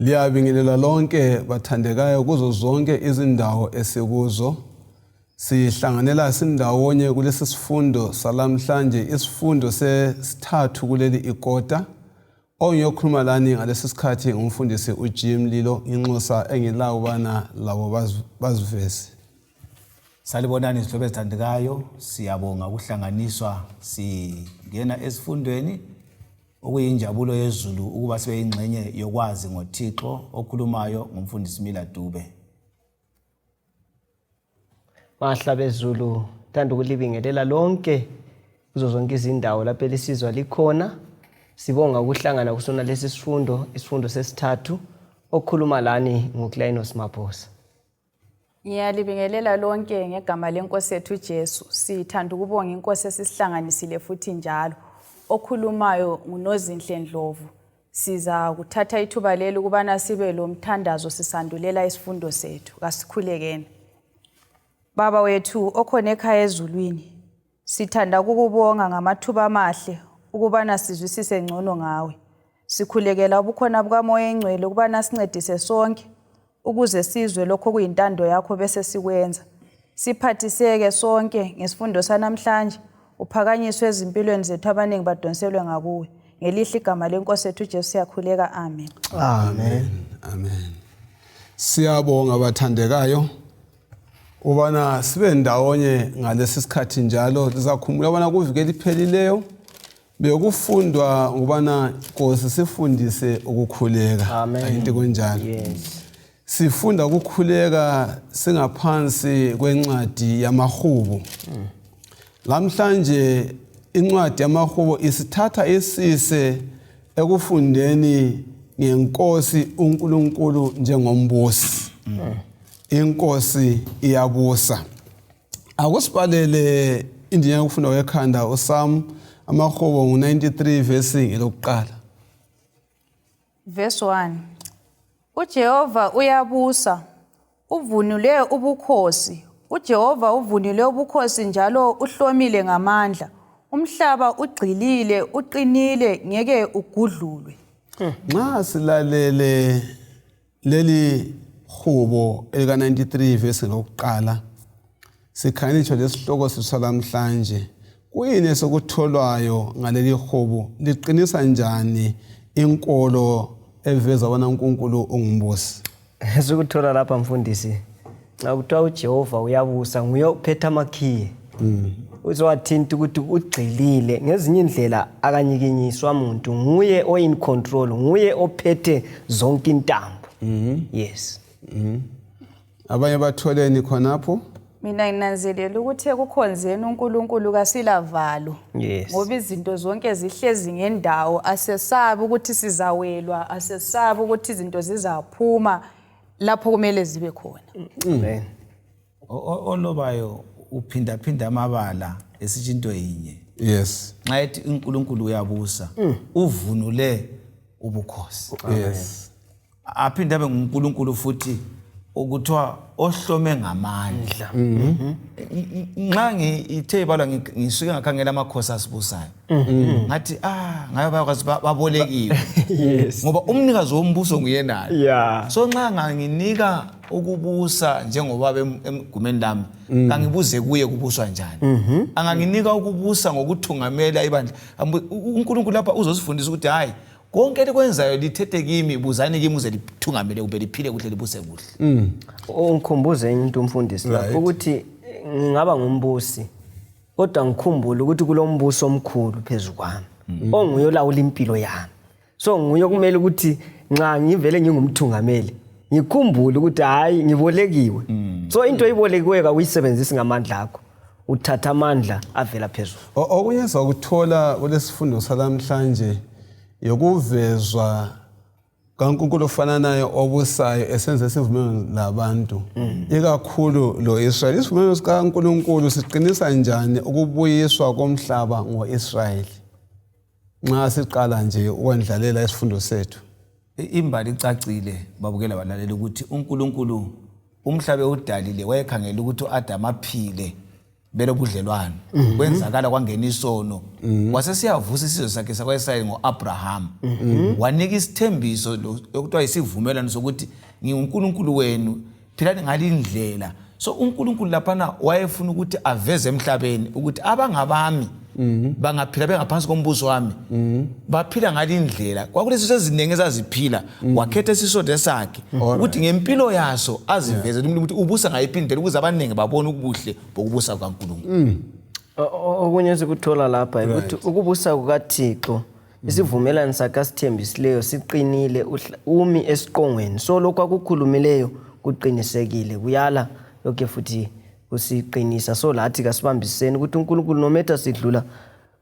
Liyabingelela lonke bathandekayo kuzo zonke izindawo esikuzo. Sihlanganela sindawonye kulesi sifundo salamhlanje, isifundo sesithathu kuleli ikota. Ongiyokhuluma lani ngalesi sikhathi ngumfundisi uJim Lilo, inxusa engilawo bana labo bazivese. Salibonani izihlobo ezithandekayo, siyabonga ukuhlanganiswa singena esifundweni okuyinjabulo yezulu ukuba sibe ingxenye yokwazi ngoThixo. Okhulumayo ngumfundisi Ndebele. Mahla bezulu, thanda ukulibingelela lonke kuzo zonke izindawo lapho lesizwa likhona. Sibonga ukuhlangana kusona lesi sifundo, isifundo sesithathu. Okhuluma lani nguKlainos Maphosa. Ngiyalibingelela lonke ngegama lenkosi yethu uJesu. Sithanda ukubonga inkosi esihlanganisile futhi njalo. Okhulumayo nguNozinhle Ndlovu. Siza kuthatha ithuba leli ukubana sibe lo mthandazo sisandulela isifundo sethu. Kasikhulekeni. Baba wethu okhona ekhaya ezulwini, sithanda ukukubonga ngamathuba amahle ukubana sizwisise ngcono ngawe. Sikhulekela ubukhona bukaMoya eNgcwele ukubana sincedise sonke ukuze sizwe lokho kuyintando yakho bese sikwenza. Siphathiseke sonke ngesifundo sanamhlanje, uphakanyiswe ezimpilweni zethu abaningi badonselwe ngakuwe. Ngelihle igama lenkosi yethu uJesu siyakhuleka. Amen. Amen. Amen. Siyabonga bathandekayo ubana sibe ndawonye ngalesi sikhathi njalo. Sizakhumbula ubana kuvikela iphelileyo bekufundwa ngubana Nkosi sifundise ukukhuleka. Ayinto kunjalo. Yes. Sifunda ukukhuleka singaphansi kwencwadi yamaHubo. Lamhlanje incwadi yamaHubo isithatha isise ekufundeni ngenkosi uNkulunkulu njengombusi. Inkosi iyabusa. Akusibhalele indinya yokufunda kwekhanda uSam amaHubo ngu93 verse elokuqala. Verse 1. uJehova uyabusa, uvunule ubukhosi. uJehova uvunule ubukhosi njalo uhlomile ngamandla. Umhlaba ugxilile, uqinile, ngeke ugudlulwe. Nxa silalele leli Hubo elika 93 verse lokuqala, sikhanitsho lesihloko sisalamhlanje. Kuyini sokutholwayo ngaleli Hubo? Liqinisa njani inkolo eveza bona uNkulunkulu ungumbusi? Esukuthola lapha mfundisi, nxa kuthiwa uJehova uyabusa, nguye ophethe amakhiye. Uzowathinta ukuthi ugxilile, ngezinye indlela akanyikinyiswa umuntu, nguye in control, nguye ophethe zonke intambo. Yes. Abanye batholeni khonapho? Mina nginanzelela ukuthi ekukhonzeni uNkulunkulu kasilavalo. Yes. Ngoba izinto zonke zihlezi ngendawo, asesabi ukuthi sizawelwa, asesabi ukuthi izinto zizaphuma lapho kumele zibe khona. Amen. Olobayo uphinda amabala esithi into yinye. Yes. Nxa ethi uNkulunkulu uyabusa, uvunule ubukhosi. Yes. Aphinda abe nguNkulunkulu futhi ukuthiwa ohlome ngamandla. Nxa ngithe balwa ngisuke ngakhangela amakhosi asibusayo. Ngathi ngabe bayakwazi babolekiwe. Yes. Ngoba umnikazi wombuso nguyenayo. Yeah. So nxa nginika ukubusa njengoba emgumeni lami, kangibuze kuye kubuswa njani. Anganginika ukubusa ngokuthungamela ibandla. uNkulunkulu lapha uzosifundisa ukuthi hayi konke likwenzayo lithethe kimi, buzani kimi uze lithungamele kube liphile kuhle libuse kuhle. Ungikhumbuze into umfundisi lapho ukuthi ngingaba ngumbusi, kodwa ngikhumbule ukuthi kulombuso omkhulu phezulu kwami onguye olawula impilo yami. So nguye kumele ukuthi nxa ngivele ngingumthungameli ngikhumbule ukuthi hayi ngibolekiwe. So into eyibolekiwe kawuyisebenzisi ngamandla akho, uthatha amandla avela phezulu. Okunye sakuthola kulesifundo salamhlanje yokuvezwa kaNkulunkulu ofananayo obusayo esenze isivumelwano labantu. Ikakhulu lo Israel. Isivumelwano sikaNkulunkulu siqinisa njani ukubuyiswa komhlaba ngoIsrayeli? Nxa siqala nje ukwendlalela isifundo sethu. Imbali icacile babukela balalela ukuthi uNkulunkulu umhlaba udalile wayekhangela ukuthi uAdam aphile belo budlelwano kwenzakala kwangena isono kwase siyavusa isizwe sakhe sakwaYesaya ngoAbraham wanika isithembiso lokuthiwa isivumelwano sokuthi nginguNkulunkulu wenu philani ngalindlela. So uNkulunkulu laphana wayefuna ukuthi aveze emhlabeni ukuthi abangabami bangaphila bengaphansi kombuso wami baphila ngalindlela. Kwakulesi sezinenge ezaziphila wakhetha isisodwa sakhe ukuthi ngempilo yaso aziveze ukuthi ubusa ngayiphindela ukuze abaningi babone ubuhle bokubusa kwaNkulunkulu. Okunye sikuthola lapha ukuthi ukubusa kukaThixo isivumelano sakhe asithembisileyo siqinile umi esiqongweni. So lokho akukhulumileyo kuqinisekile kuyala lokho futhi usiqinisa. So lathi kasibambiseni ukuthi uNkulunkulu nometha sidlula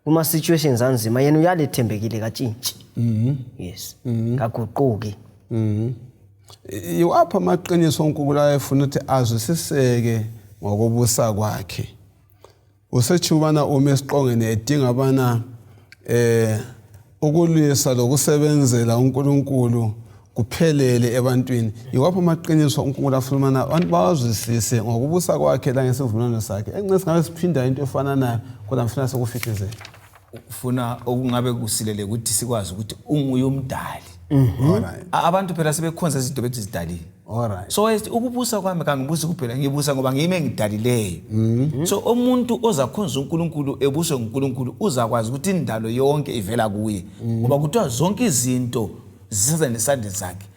kuma situations anzima yena uyalethembekile katshintshi. Yes. Kaguquki. Yiwapha amaqiniso uNkulunkulu ayefuna ukuthi azwisiseke ngokubusa kwakhe. Usechubana uma esiqongeni edinga bana ukulwisa lokusebenzela uNkulunkulu kuphelele ebantwini. Yiwapha amaqiniso uNkulunkulu afuna abantu bazwisise ngokubusa kwakhe la ngesivumelwano sakhe. Encinci ngabe siphinda into efana nayo kodwa mfuna sokufikizela. Ufuna okungabe kusilele ukuthi sikwazi ukuthi unguye umdali. Alright. Abantu phela sebekhonza izinto bethi zidalile. Alright. So ukubusa kwami kangibusi kuphela ngibusa ngoba ngiyime engidalileyo. So umuntu ozakhonza uNkulunkulu ebuswe nguNkulunkulu uzakwazi ukuthi indalo yonke ivela kuye. Ngoba kuthiwa zonke izinto ziza nesandla sakhe.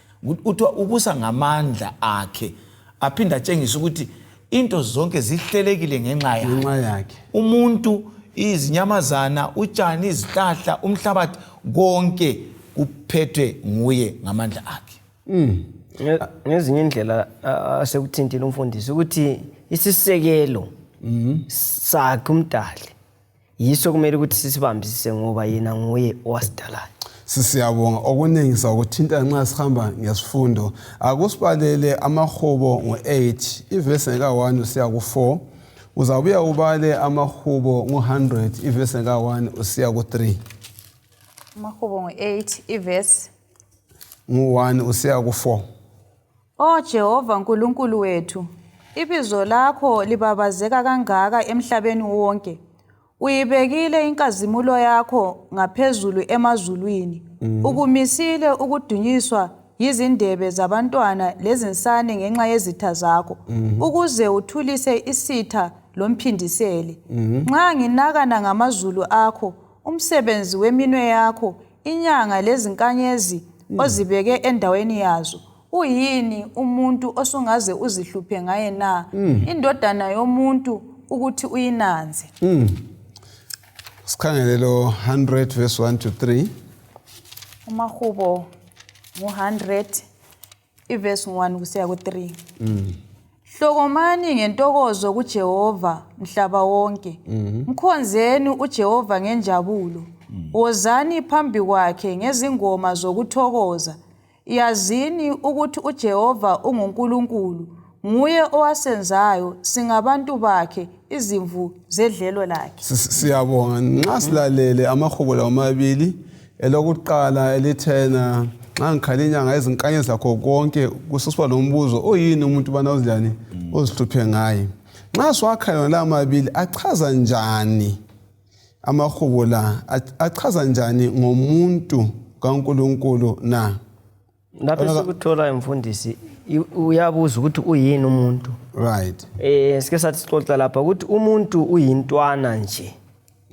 Kuthiwa ubusa ngamandla akhe. Aphinda atshengisa ukuthi into zonke zihlelekile ngenxa yakhe. Umuntu izinyamazana utshani izihlahla umhlabathi konke kuphethwe nguye ngamandla akhe. Ngezinye indlela asekuthintile umfundisi ukuthi isisekelo sakhe umdali yiso kumele ukuthi sisibambisise ngoba yena nguye owasidalayo. Sisiyabonga okuningi sakuthinta nxa sihamba ngesifundo. Akusibalele amahubo ngo8 ivesi ka1 usiya ku4. Uzabuya ubale amahubo ngo100 ivesi ka1 usiya ku3. Amahubo ngo8 ivesi ngo1 usiya ku4. O Jehova Nkulunkulu wethu, ibizo lakho libabazeka kangaka emhlabeni wonke. Uyibekile inkazimulo yakho ngaphezulu emazulwini. Ukumisile ukudunyiswa yizindebe zabantwana lezinsane ngenxa yezitha zakho, ukuze uthulise isitha lomphindiseli. Nxa nginakana ngamazulu akho, umsebenzi weminwe yakho, inyanga lezinkanyezi ozibeke endaweni yazo. Uyini umuntu osungaze uzihluphe ngaye na? Indodana yomuntu ukuthi uyinanze. Sikhangele lo 100 verse 1 to 3. Amahubo ngo100 ivesi 1 kusiya ku3. Hlokomani ngentokozo kuJehova mhlaba wonke. Mkhonzeni uJehova ngenjabulo. Wozani phambi kwakhe ngezingoma zokuthokoza. Yazini ukuthi uJehova unguNkulunkulu, nguye owasenzayo, singabantu bakhe, izimvu zedlelo lakhe. Siyabonga nxa silalele amahubo la amabili elokuqala elithena nxa ngikhala inyanga ezinkanyezi zakho konke kususwa lombuzo oyini umuntu bana uzijani uzihluphe ngaye. Nxa siwakhala la amabili achaza njani amahubo la achaza njani ngomuntu kaNkulunkulu na? Lapho sikuthola imfundisi uyabuza ukuthi uyini umuntu. Right. Sike sathi sixoxa lapha ukuthi umuntu uyintwana nje.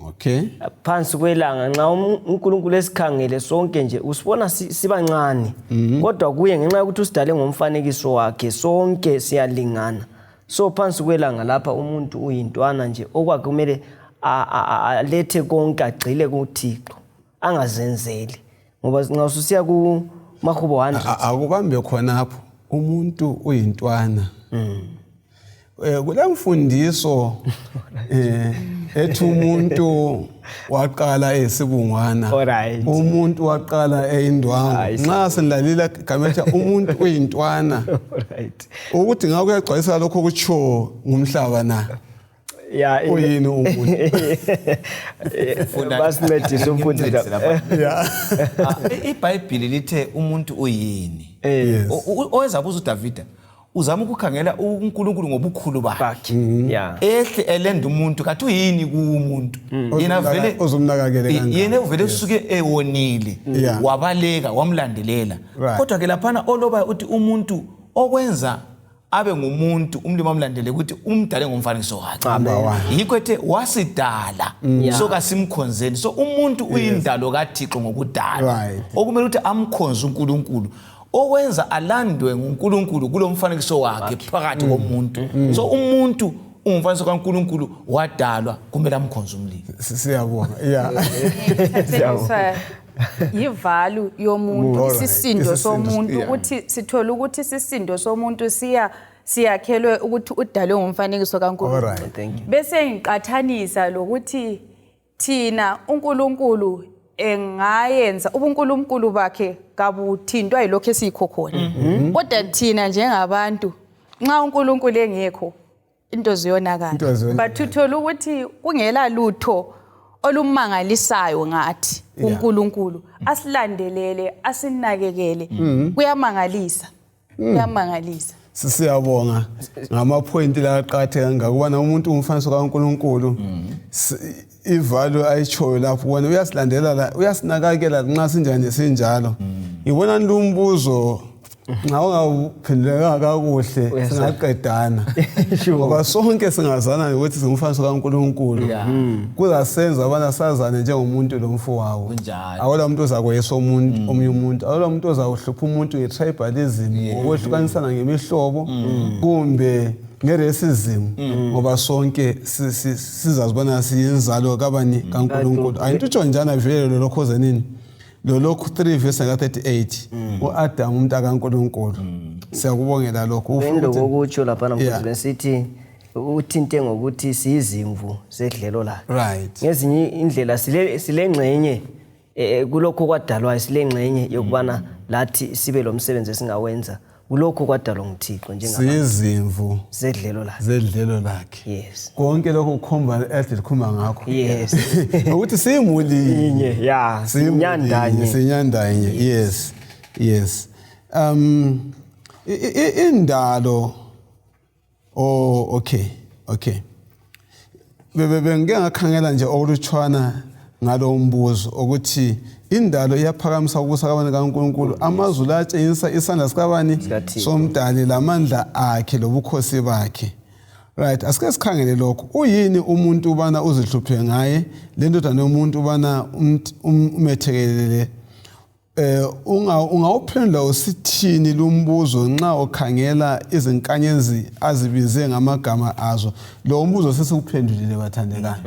Okay. Phansi kwelanga nxa uNkulunkulu esikhangele sonke nje usibona sibancane. Kodwa kuye ngenxa ukuthi usidale ngomfanekiso wakhe sonke siyalingana. So phansi kwelanga lapha umuntu uyintwana nje okwakhe kumele alethe konke agcile kuThixo angazenzeli. Ngoba nxa ususiya ku mahubo 100 akubambe khonapho umuntu uyintwana. Kule mfundiso ethi umuntu waqala esibungwana. Umuntu waqala eyindwangu. Nxa senlalila gametha umuntu uyintwana. Ukuthi ngakho uyagcwalisa lokho kutsho ngumhlaba na. Yeah, uyini umuntu. Basincedise umfundisi. iBhayibheli lithe umuntu uyini. Owezabuza uDavida uzama ukukhangela uNkulunkulu ngobukhulu bakhe yeah ehle elenda umuntu kathi uyini kuumuntu yena vele uzumnakakele kangaka yena uvele usuke ewonile wabaleka wamlandelela kodwa ke laphana oloba uthi umuntu okwenza abe ngumuntu umlimi amlandele ukuthi umdale ngomfanekiso wakhe yikho ethe wasidala so kasimkhonzeni so umuntu uyindalo kaThixo ngokudala okumele ukuthi amkhonze uNkulunkulu okwenza alandwe nguNkulunkulu kulomfanekiso wakhe phakathi komuntu so umuntu ungumfanekiso kaNkulunkulu wadalwa kumele amkhonze umlimi siyabonga yivalu yomuntu isisindo somuntu ukuthi sithola ukuthi isisindo somuntu siyakhelwe ukuthi udalwe ngomfanekiso kaNkulunkulu bese ngiqathanisa lokuthi thina uNkulunkulu engayenza ubuNkulunkulu bakhe kabuthintwa yilokho esikho khona kodwa thina njengabantu nxa uNkulunkulu engekho into ziyonakala but uthola ukuthi kungela lutho olumangalisayo ngathi uNkulunkulu asilandelele asinakekele kuyamangalisa siyabonga ngama point la aqathe kangaka kubona umuntu umfanekiso kaNkulunkulu ivalue ayichoyo lapho wena uyasilandela uyasinakakela nxa sinjani sinjalo ngibona lumbuzo nxa ungaphenduleka kakuhle singaqedana ngoba sonke singazana ukuthi singumfanekiso kaNkulunkulu kuzasenza abana sazane njengomuntu lomfowabo awula umuntu ozakweyesa umuntu omnye umuntu awula umuntu ozawuhlupha umuntu ngetribalism ngokwehlukanisana ngemihlobo kumbe ngeresizim ngoba sonke sizazibona siyinzalo kabani kaNkulunkulu ayintutsho njana vele lokho zenini lokho 3 verse 38 uAdam umuntu akaNkulunkulu siyakubongela lokho ufuthi ukutsho lapha namfuthi besithi uthinte ngokuthi siyizimvu sedlelo lakhe ngezinye indlela silengcenye kulokho kwadalwa silengcenye yokubana lathi sibe lo msebenzi esingawenza kulokho kwadalwa nguThixo njengabantu sizimvu sedlelo lakhe yes konke lokho ukhomba likhuma ngakho yes ukuthi simulinye sinyandanye yes indalo okay bebe ngeke ngakhangela nje olutshwana ngalo mbuzo ukuthi indalo iyaphakamisa ukubusa kabani kaNkulunkulu amazulu atshengisa isandla sikabani somdali lamandla akhe lobukhosi bakhe right asike sikhangele lokho uyini umuntu ubana uzihluphe ngaye lendodana yomuntu ubana umethekelele ungawuphendula usithini lumbuzo nxa ukhangela izinkanyezi azibize ngamagama azo lo mbuzo sesikuphendulile bathandekana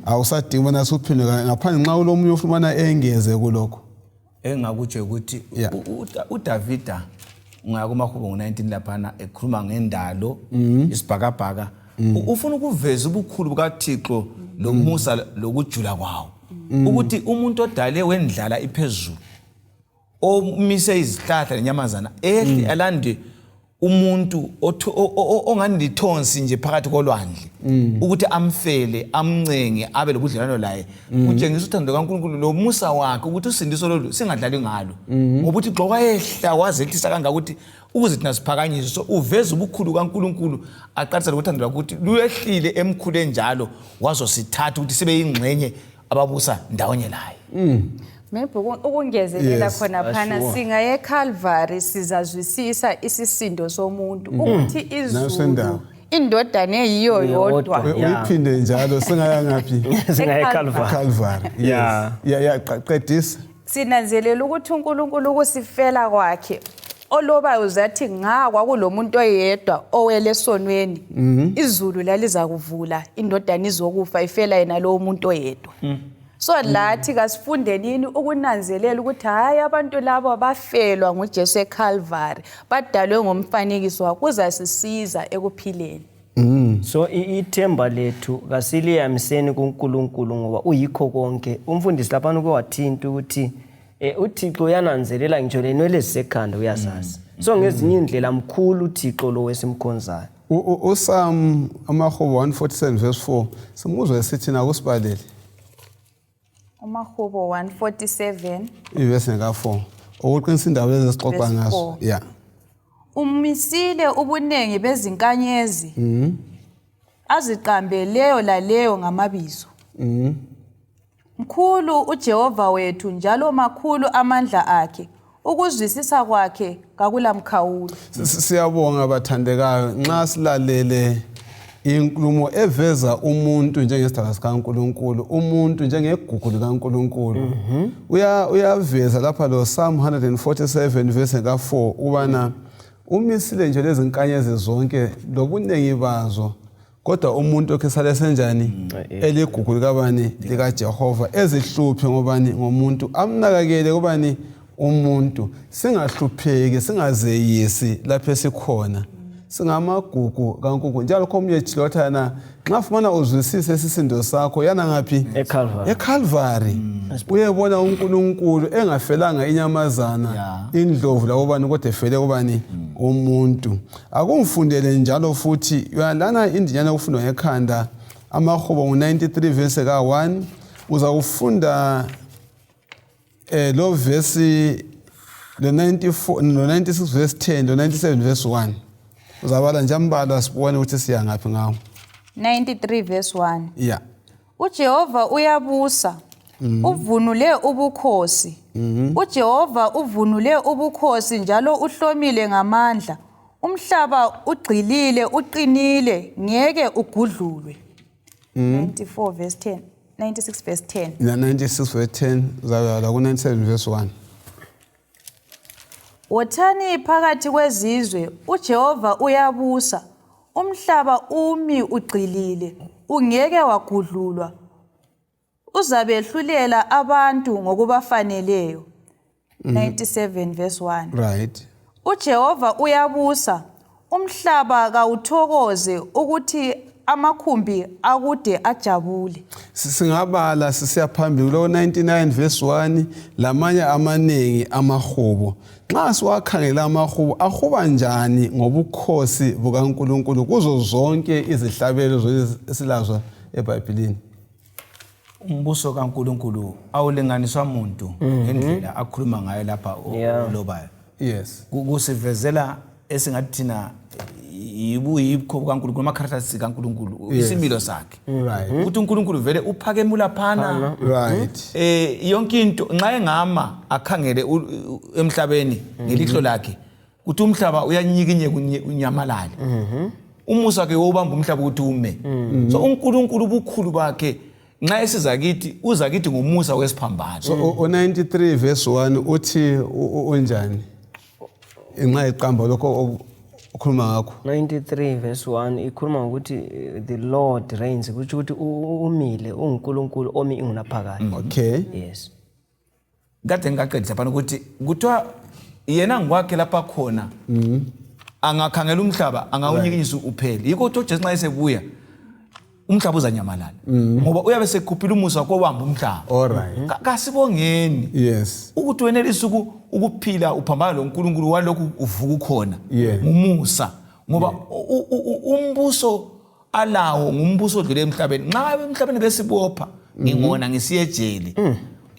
awusadinga bona sikuphendule ngaphandle nxa ulomunye ufumana engeze kulokho engakutsho ukuthi uDavida ngaya kumahubo ngo19 laphana ekhuluma ngendalo isibhakabhaka ufuna ukuveza ubukhulu bukaThixo lomusa lokujula kwawo ukuthi umuntu odale wendlala iphezulu omise izihlahla nenyamazana ehle alande umuntu ongani lithonsi nje phakathi kolwandle ukuthi amfele amncenge abe lobudlelwano laye utshengisa uthando kaNkulunkulu lomusa wakhe ukuthi usindiso lolu singadlali ngalo ngoba uthi xoka ehla wazehlisa kangaka ukuthi ukuze thina siphakanyiswe so uveza ubukhulu kaNkulunkulu aqalisa lokuthando ukuthi luyehlile emkhulu njalo wazosithatha ukuthi sibe yingxenye ababusa ndawonye laye maybe ukungezelela khona phana singaye eCalvary sizazwisisa isisindo somuntu ukuthi izulu indodana eyiyo yodwa uyiphinde njalo singaya ngaphi singaye eCalvary qedisa sinanzelela ukuthi uNkulunkulu ukusifela kwakhe oloba uzathi kwakulomuntu oyedwa owele esonweni izulu laliza kuvula indodana izokufa ifela yena lo muntu oyedwa so lathi kasifunde nini ukunanzelela ukuthi hayi abantu labo bafelwa nguJesu eCalvary badalwe ngomfanekiso wakhe kuzasisiza ekuphileni so ithemba lethu kasiliyamiseni kuNkulunkulu ngoba uyikho konke umfundisi lapha uke wathinta ukuthi uThixo uyananzelela ngitsho lenwele zisekhanda uyazazi so ngezinye indlela mkhulu uThixo lo wesimkhonzayo uSam amahubo 147 verse 4 simuzwe sithi na kusibalele umahubo 147 ivesi nka 4 ukuqinisa indaba lezi sixoxa ngazo umisile ubunengi bezinkanyezi aziqambe leyo laleyo ngamabizo. Mkhulu uJehova wethu njalo makhulu amandla akhe, ukuzwisisa kwakhe kakulamkhawulo. Siyabonga bathandekayo nxa silalele inkulumo eveza umuntu njengesidalwa sikaNkulunkulu, umuntu njengegugu likaNkulunkulu. Uyaveza lapha lo Psalm 147 verse ka4 ubana umisile nje lezi nkanyezi zonke lobunengi bazo, kodwa umuntu okesale senjani eligugu likabani likaJehova, ezihluphe ngobani ngomuntu, amnakakele kubani umuntu, singahlupheki singazeyisi lapho esikhona, singamagugu kaNkulunkulu. Njalo komnye chilothana nxa ufuna uzwisise isisindo sakho yana ngaphi? eCalvary. Uyebona uNkulunkulu engafelanga inyamazana, indlovu labobani, kodwa efele kubani umuntu. Akungifundele njalo futhi uyalana indinyana ukufundwa ngekhanda amahubo ngo93 verse ka1 uzawufunda lo verse lo 94 no 96 verse 10 lo 97 verse 1 uzabala njambala sibone ukuthi siya ngaphi ngawo. 93 verse 1. Yeah. uJehova uyabusa, uvunule ubukhosi. uJehova uvunule ubukhosi njalo uhlomile ngamandla. Umhlaba ugqilile uqinile ngeke ugudlulwe. 94 verse 10. 96 verse 10. Yeah, 96 verse 10 uzabala ku 97 verse 1. Wothani phakathi kwezizwe, uJehova uyabusa. Umhlaba umi ugqilile, ungeke wagudlulwa. Uzabehlulela abantu ngokubafaneleyo. 97 verse 1. Right. uJehova uyabusa, umhlaba kawuthokoze ukuthi amakhumbi akude ajabule. Singabala sisiya phambili lo 99 verse 1 lamanye amanengi amahubo. Nxa siwakhangela amahubo ahuba njani ngobukhosi bukaNkulunkulu kuzo zonke izihlabelo esilazo eBhayibhelini? Umbuso kaNkulunkulu awulinganiswa umuntu ngendlela akhuluma ngayo lapha lobayo. Yes. Kusivezela esingathi thina yibukho kaNkulunkulu, ama-characteristics kaNkulunkulu, isimilo sakhe. Right. Ukuthi uNkulunkulu vele uphakemula phana. Right. Yonke into nxa engama akhangele emhlabeni ngelihlo lakhe ukuthi umhlaba uyanyikinye kunyamalala. Umusa wakhe wobamba umhlaba ukuthi ume. So uNkulunkulu ubukhulu bakhe nxa esiza kithi uza kithi ngomusa wesiphambano. So 93 verse 1 uthi unjani? Nxa iqamba lokho ukhuluma ngakho. 93 verse 1 ikhuluma ukuthi the Lord reigns, ukuthi umile uNkulunkulu omi ingunaphakade. Okay. Yes. Kade ngaqedisa phana ukuthi kuthiwa yena ngwakhe lapha khona angakhangela umhlaba angawunyikinyisa uphele. Yikho uJesu nxa esebuya umhlaba uzanyamalala ngoba uyabe sekhuphile umusa kobamba umhlaba. All right. Kasibongeni. Yes. Ukuthi wenelisa ukuphila uphambana loNkulunkulu walokhu uvuka khona umusa ngoba umbuso alawo ngumbuso odlule emhlabeni. Nxa emhlabeni besibopha ngingona ngisiye ejele.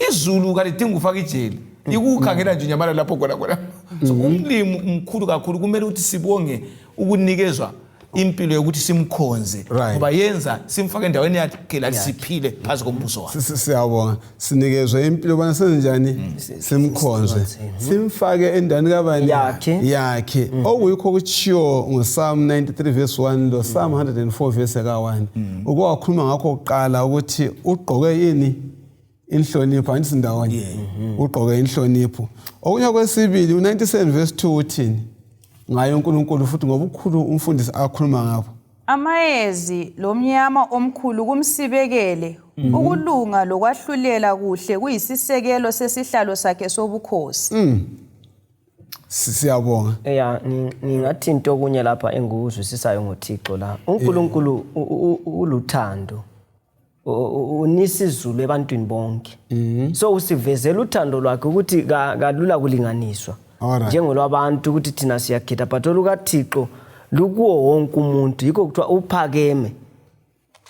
Izulu kalidinga ufaka ejele. Ikukhangela nje nyamala lapho khona. So umlimi umkhulu kakhulu kumele ukuthi sibonge ukunikezwa impilo yokuthi simkhonze ngoba yenza simfake endaweni yakhe la siphile phansi kombuso wakhe. Siyabonga sinikezwe impilo bana senjani simkhonze simfake endaweni kabani yakhe okuyikho kuchiyo ngoPsalm 93 verse 1 lo Psalm 104 verse ka1 ukwakhuluma ngakho uqala ukuthi ugqoke yini inhlonipho angithi ndawonye ugqoke inhlonipho. Okunye kwesibili u97 verse 2 uthini ngayo uNkulunkulu futhi ngoba ukhulu umfundisi akhuluma ngapho? Amayezi lomnyama omkhulu kumsibekele, ukulunga lokwahlulela kuhle kuyisisekelo sesihlalo sakhe sobukhosi. Siyabonga. Ngingathi into okunye lapha engikuzwisisayo ngoThixo la. uNkulunkulu uluthando. Unisa izulu ebantwini bonke. So usivezela uthando lwakhe ukuthi kalula kulinganiswa. Njengolwabantu ukuthi thina siyakhetha but olukaThixo lukuwo wonke umuntu, yikho kuthiwa uphakeme.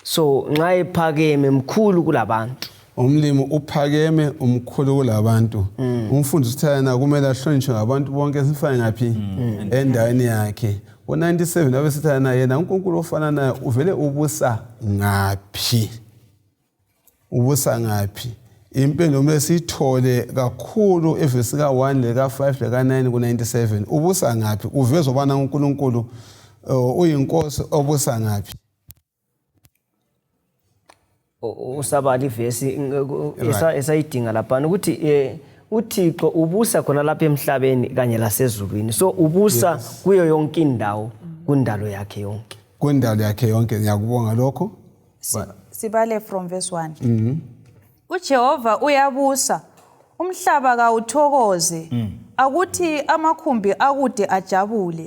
So nxa ephakeme mkhulu kulabantu. umlimi uphakeme umkhulu kulabantu umfundisi uthayana kumele ahlonishwe ngabantu bonke sifane ngaphi endaweni yakhe ngo97 abe sithayana yena uNkulunkulu ofana naye uvele ubusa ngaphi impendulo mele sithole kakhulu evesi ka1 leka 5 leka 9 ku97 ubusa ngaphi uvezwa bana uNkulunkulu uyinkosi obusa ngaphi usabala ivesi esayidinga lapha ukuthi uThixo ubusa khona lapha emhlabeni kanye lasezulwini so ubusa kuyo yonke indawo kundalo yakhe yonke ngiyakubonga lokho sibale from verse 1 uJehova uyabusa umhlaba kawuthokoze akuthi amakhumbi akude ajabule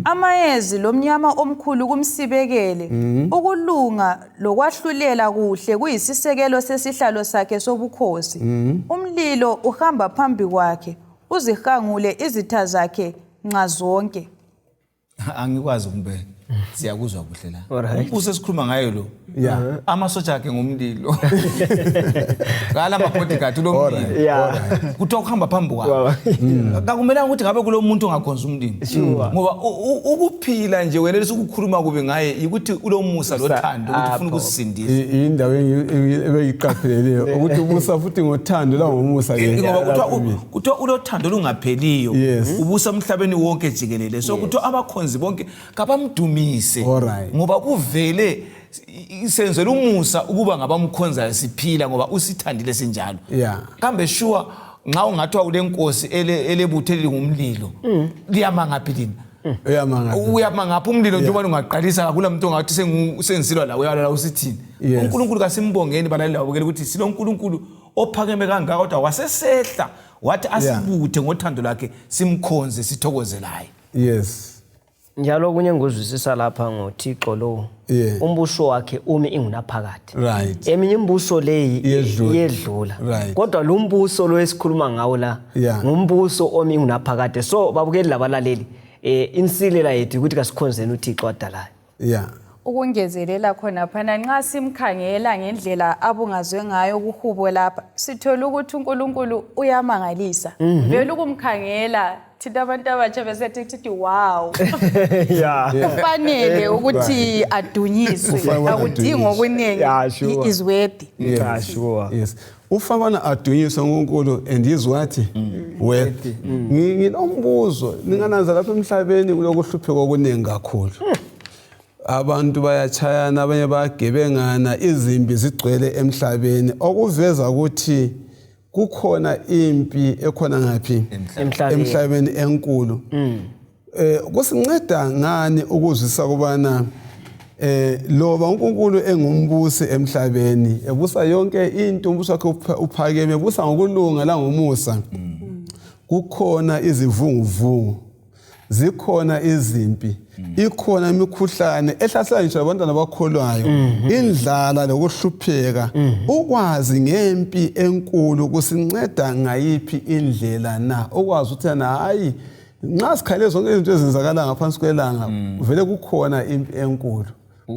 amayezi lomnyama omkhulu kumsibekele ukulunga lokwahlulela kuhle kuyisisekelo sesihlalo sakhe sobukhosi umlilo uhamba phambi kwakhe uzihangule izitha zakhe nxa zonke angikwazi kumbe siyakuzwa kuhle la umbuso esikhuluma ngayo lo amasotsha akhe ngomlilo ngala mabodyguard lo mlilo kuthiwa ukuhamba phambi kwakhe akumelanga ukuthi ngabe kulo muntu ongakhonza umlilo ngoba ukuphila nje wena lesikukhuluma kube ngaye ukuthi ulomusa lothando ukuthi ufuna ukusindisa indawo ebeyiqapheleleyo ukuthi ubusa futhi ngothando la ngomusa ke ngoba kuthiwa ulothando lungapheliyo ubusa emhlabeni wonke jikelele so kuthiwa abakhonzi bonke kabamdumise ngoba kuvele isenzela umusa ukuba ngabamkhonza siphila ngoba usithandile sinjalo kambe sure nxa ungathiwa ulenkosi elebuthelile ngumlilo liyamanga philini uyamanga umlilo njengoba ungaqalisa akula muntu ongathi sengisilwa la uyalala usithini uNkulunkulu kasimbongeni balaleli babukela ukuthi silo uNkulunkulu ophakeme kangaka kodwa wasesehla wathi asibuthe ngothando lakhe simkhonze sithokozelayo njalo kunye ngozwisisa lapha ngoThixo lo umbuso wakhe umi ingunaphakade eminye imbuso leyi yedlula kodwa lo mbuso lo esikhuluma ngawo la ngumbuso omi ingunaphakade so babukeli labalaleli insilela yethu ukuthi kasikhonzeni uThixo wadalayo ukungezelela khona phana nxa simkhangela ngendlela abungazwe ngayo kuhubo lapha sithola ukuthi uNkulunkulu uyamangalisa vele ukumkhangela thina abantu abatsha besethi wow kufanele ukuthi adunyiswe akudingi okuningi is worthy ufabana adunyiswe uNkulunkulu and is what worthy nginombuzo ningananza lapha emhlabeni kulokuhlupheka okuningi kakhulu abantu bayachayana abanye bayagebengana izimbi zigcwele emhlabeni okuveza ukuthi kukhona impi ekhona ngaphi emhlabeni enkulu kusinceda ngani ukuzwisa kubana loba uNkulunkulu engumbusi emhlabeni ebusa yonke into umbuso wakhe uphakeme ebusa ngokulunga la ngomusa kukhona izivunguvungu zikhona izimpi ikhona imikhuhlane ehlasela nje abantwana abakholwayo indlala lokuhlupheka ukwazi ngempi enkulu kusinceda ngayiphi indlela na ukwazi ukuthi na hayi nxa sikhale zonke izinto ezenzakala ngaphansi kwelanga vele kukhona impi enkulu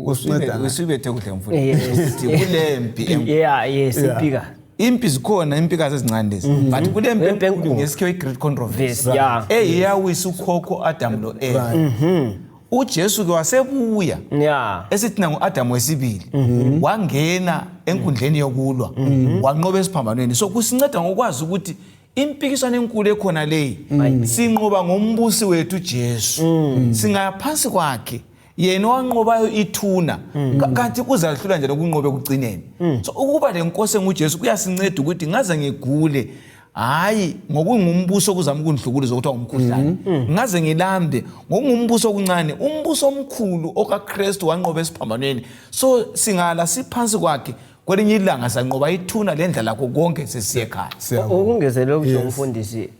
kusinceda usibethe kuhle mfundisi kulempi impika impi zikhona impikazi ezincane lezi but kulempi enkulu ngesikho great controversy eyawisa ukhokho Adam lo Eva uJesu ke wasebuya esithina ngoAdam wesibili wangena enkundleni yokulwa wanqoba esiphambanweni so kusinceda ngokwazi ukuthi impikisano enkulu ekhona leyi sinqoba ngombusi wethu Jesu singaphansi kwakhe yena wanqobayo ithuna kanti kuzahlula nje lokunqobe kugcineni so ukuba lenkosi nguJesu kuyasinceda ukuthi ngaze ngigule hayi ngokungumbuso kuzama ukundhlukuluza ukuthi ngumkhuhlane ngaze ngilambe ngokungumbuso okuncane umbuso omkhulu okaKristu wanqoba esiphambanweni so singala siphansi kwakhe kwelinye ilanga sanqoba ithuna lendla lakho konke sesiyekhaya ukungezelela ukuthi umfundisi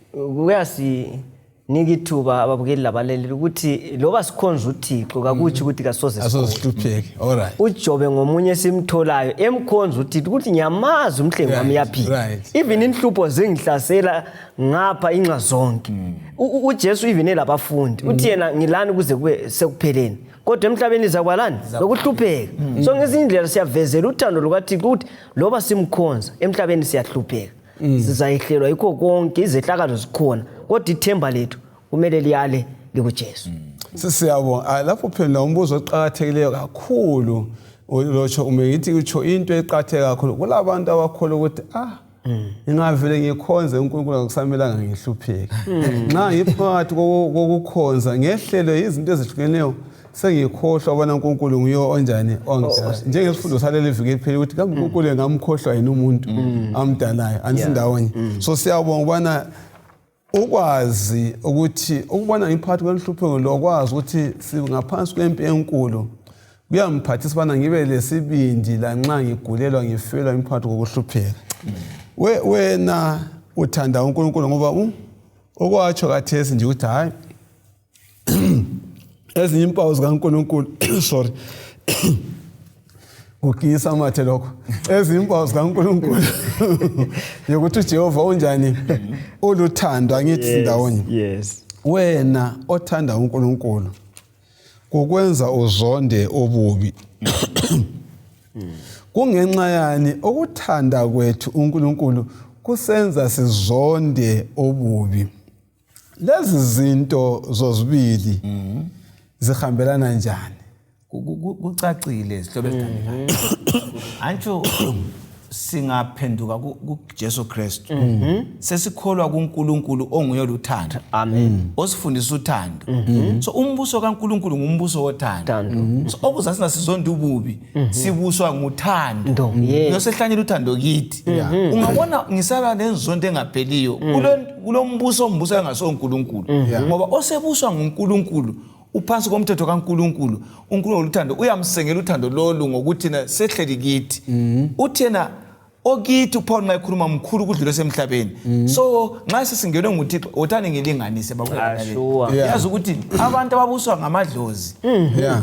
nikithuba ababukeli labaleli ukuthi loba sikhonza uThixo kakuthi ukuthi kasoze asozihlupheke. Alright. uJobe ngomunye simtholayo emkhonza uThixo ukuthi ngiyamazi umhlengi wami yaphila. Even inhlupho zengihlasela ngapha inxa zonke. uJesu even elabafundi uthi yena ngilani kuze kube sekupheleni. Kodwa emhlabeni izakwalani lokuhlupheka. So ngezinye indlela siyavezela uthando lukaThixo ukuthi loba simkhonza emhlabeni siyahlupheka. Sizayihlelwa yikho konke izehlakalo zikhona. Kodwa ithemba lethu kumele liyale likuJesu. Siyabonga. Lapho phendula umbuzo oqhakathekileyo kakhulu. Lotsho umengithi utsho into eqhatheke kakhulu. Kulabantu abakholwa ukuthi ngingavele ngikhonze uNkulunkulu akusamelanga ngihlupheke. Nxa ngiphakathi kokukhonza ngehlelo izinto ezihlukeneyo sengikhohlwa ubona uNkulunkulu nguyo onjani onjani. Njengesifundo saleli viki liphela ukuthi kambe uNkulunkulu ngamkhohlwa yena umuntu amdalayo anisindawonye. So siyabonga ubana ukwazi ukuthi ukubona ngiphathi kwenhlupheko lokwazi ukuthi singaphansi kwempi enkulu kuyamphathisa ubana ngibe lesibindi lanxa ngigulelwa ngifelwa imphathi kokuhlupheka. Wena uthanda uNkulunkulu ngoba okwatsho kathesi nje ukuthi hayi ezinye impawu zikaNkulunkulu sorry ukisa amathe lokho ezinye impawu zikaNkulunkulu yokuthi uJehova unjani uluthando angithi ndawonye. Yes. Wena othanda uNkulunkulu kukwenza uzonde obubi. Kungenxa yani ukuthanda kwethu uNkulunkulu kusenza sizonde obubi. Lezi zinto zozibili zihambelana njani? Kucacile sihlobo esithandekayo. Antsho singaphenduka kuJesu Kristu. Sesikholwa kuNkulunkulu onguye oluthando. Amen. Osifundisa uthando. So umbuso kaNkulunkulu ngumbuso wothando. So okuzasina sizonda ububi sibuswa nguthando. Ngosehlanyela uthando kithi. Ungabona ngisala lenzonto engapheliyo kulo mbuso engaso uNkulunkulu. Ngoba osebuswa nguNkulunkulu uphansi komthetho kaNkulunkulu uNkulunkulu oluthando uyamsengela uthando lolu ngokuthi na sehleli kithi. Uthena okithi uPaul mayikhuluma mkhulu kudlule semhlabeni. So nxa sisingelwe nguThixo uthani ngilinganise bakulaleli. Yazi ukuthi abantu ababuswa ngamadlozi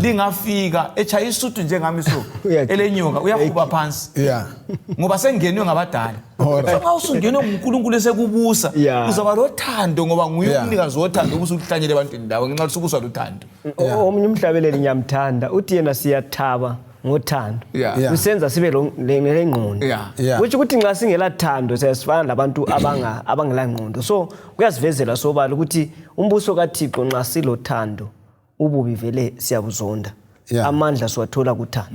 lingafika echaya isuthu njengami so elenyoka uyakuba phansi. Ngoba sengenwe ngabadala. Nxa usungenwe nguNkulunkulu esekubusa uzaba lothando ngoba nguye umnikazi wothando ubusuhlanyele ebantwini ndawo ngenxa usubuswa lothando. Omunye umhlabeleli ngiyamthanda uthi yena siyathaba ngothando. Usenza sibe lengqondo. Which ukuthi nxa singela thando sesifana labantu abangela ngqondo. So kuyasivezela sobala ukuthi umbuso kaThixo nxa silothando ububi vele siyabuzonda. Amandla siwathola kuthando.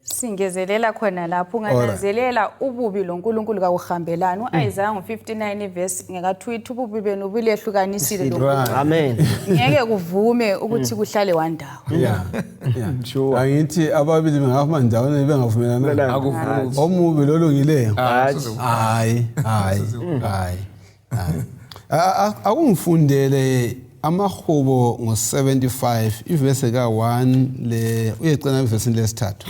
Singezelela khona lapho ungananzelela ububi loNkulunkulu kakuhambelani. uIsaiah 59 verse ngekathuthi ububi benu bilehlukanisile loNkulunkulu. Amen. Ngeke kuvume ukuthi kuhlale wandawo. Sure. Angithi ababili bengahamba ndawonye bengavumelana. Akuvumi. Omubi lolungileyo. Hayi. Akungifundele amahubo ngo75 ivesi ka1 le uyecena ivesi lesithathu.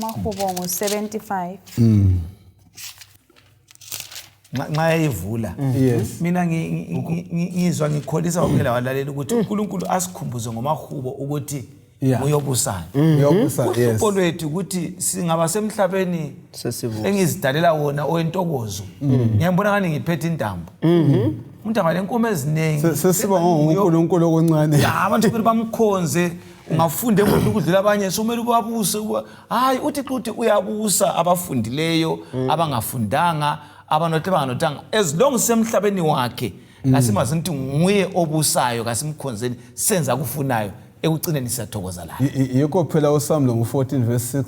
Mahubo ngo75. Nxa evula. Mina ngizwa ngikholisa ukuphela walaleli ukuthi uNkulunkulu asikhumbuze ngomahubo ukuthi uyobusayo. Uhlupho lwethu ukuthi singaba semhlabeni engizidalela wona owentokozo. Ngiyambona ngani ngiphethe intambo. Umuntu ngalenkomo ezinengi. Sesiba ngoNkulunkulu okuncane. Abantu kumele bamkhonze. Ungafunde emuntu ukudlula abanye somele ubabuse hayi uthi uyabusa abafundileyo abangafundanga abanothi banganotanga as long semhlabeni wakhe asimazi ukuthi nguye obusayo kasimkhonzeni senza kufunayo ekucineni siyathokoza la. Yikho phela uSamuel ngo14 verse 6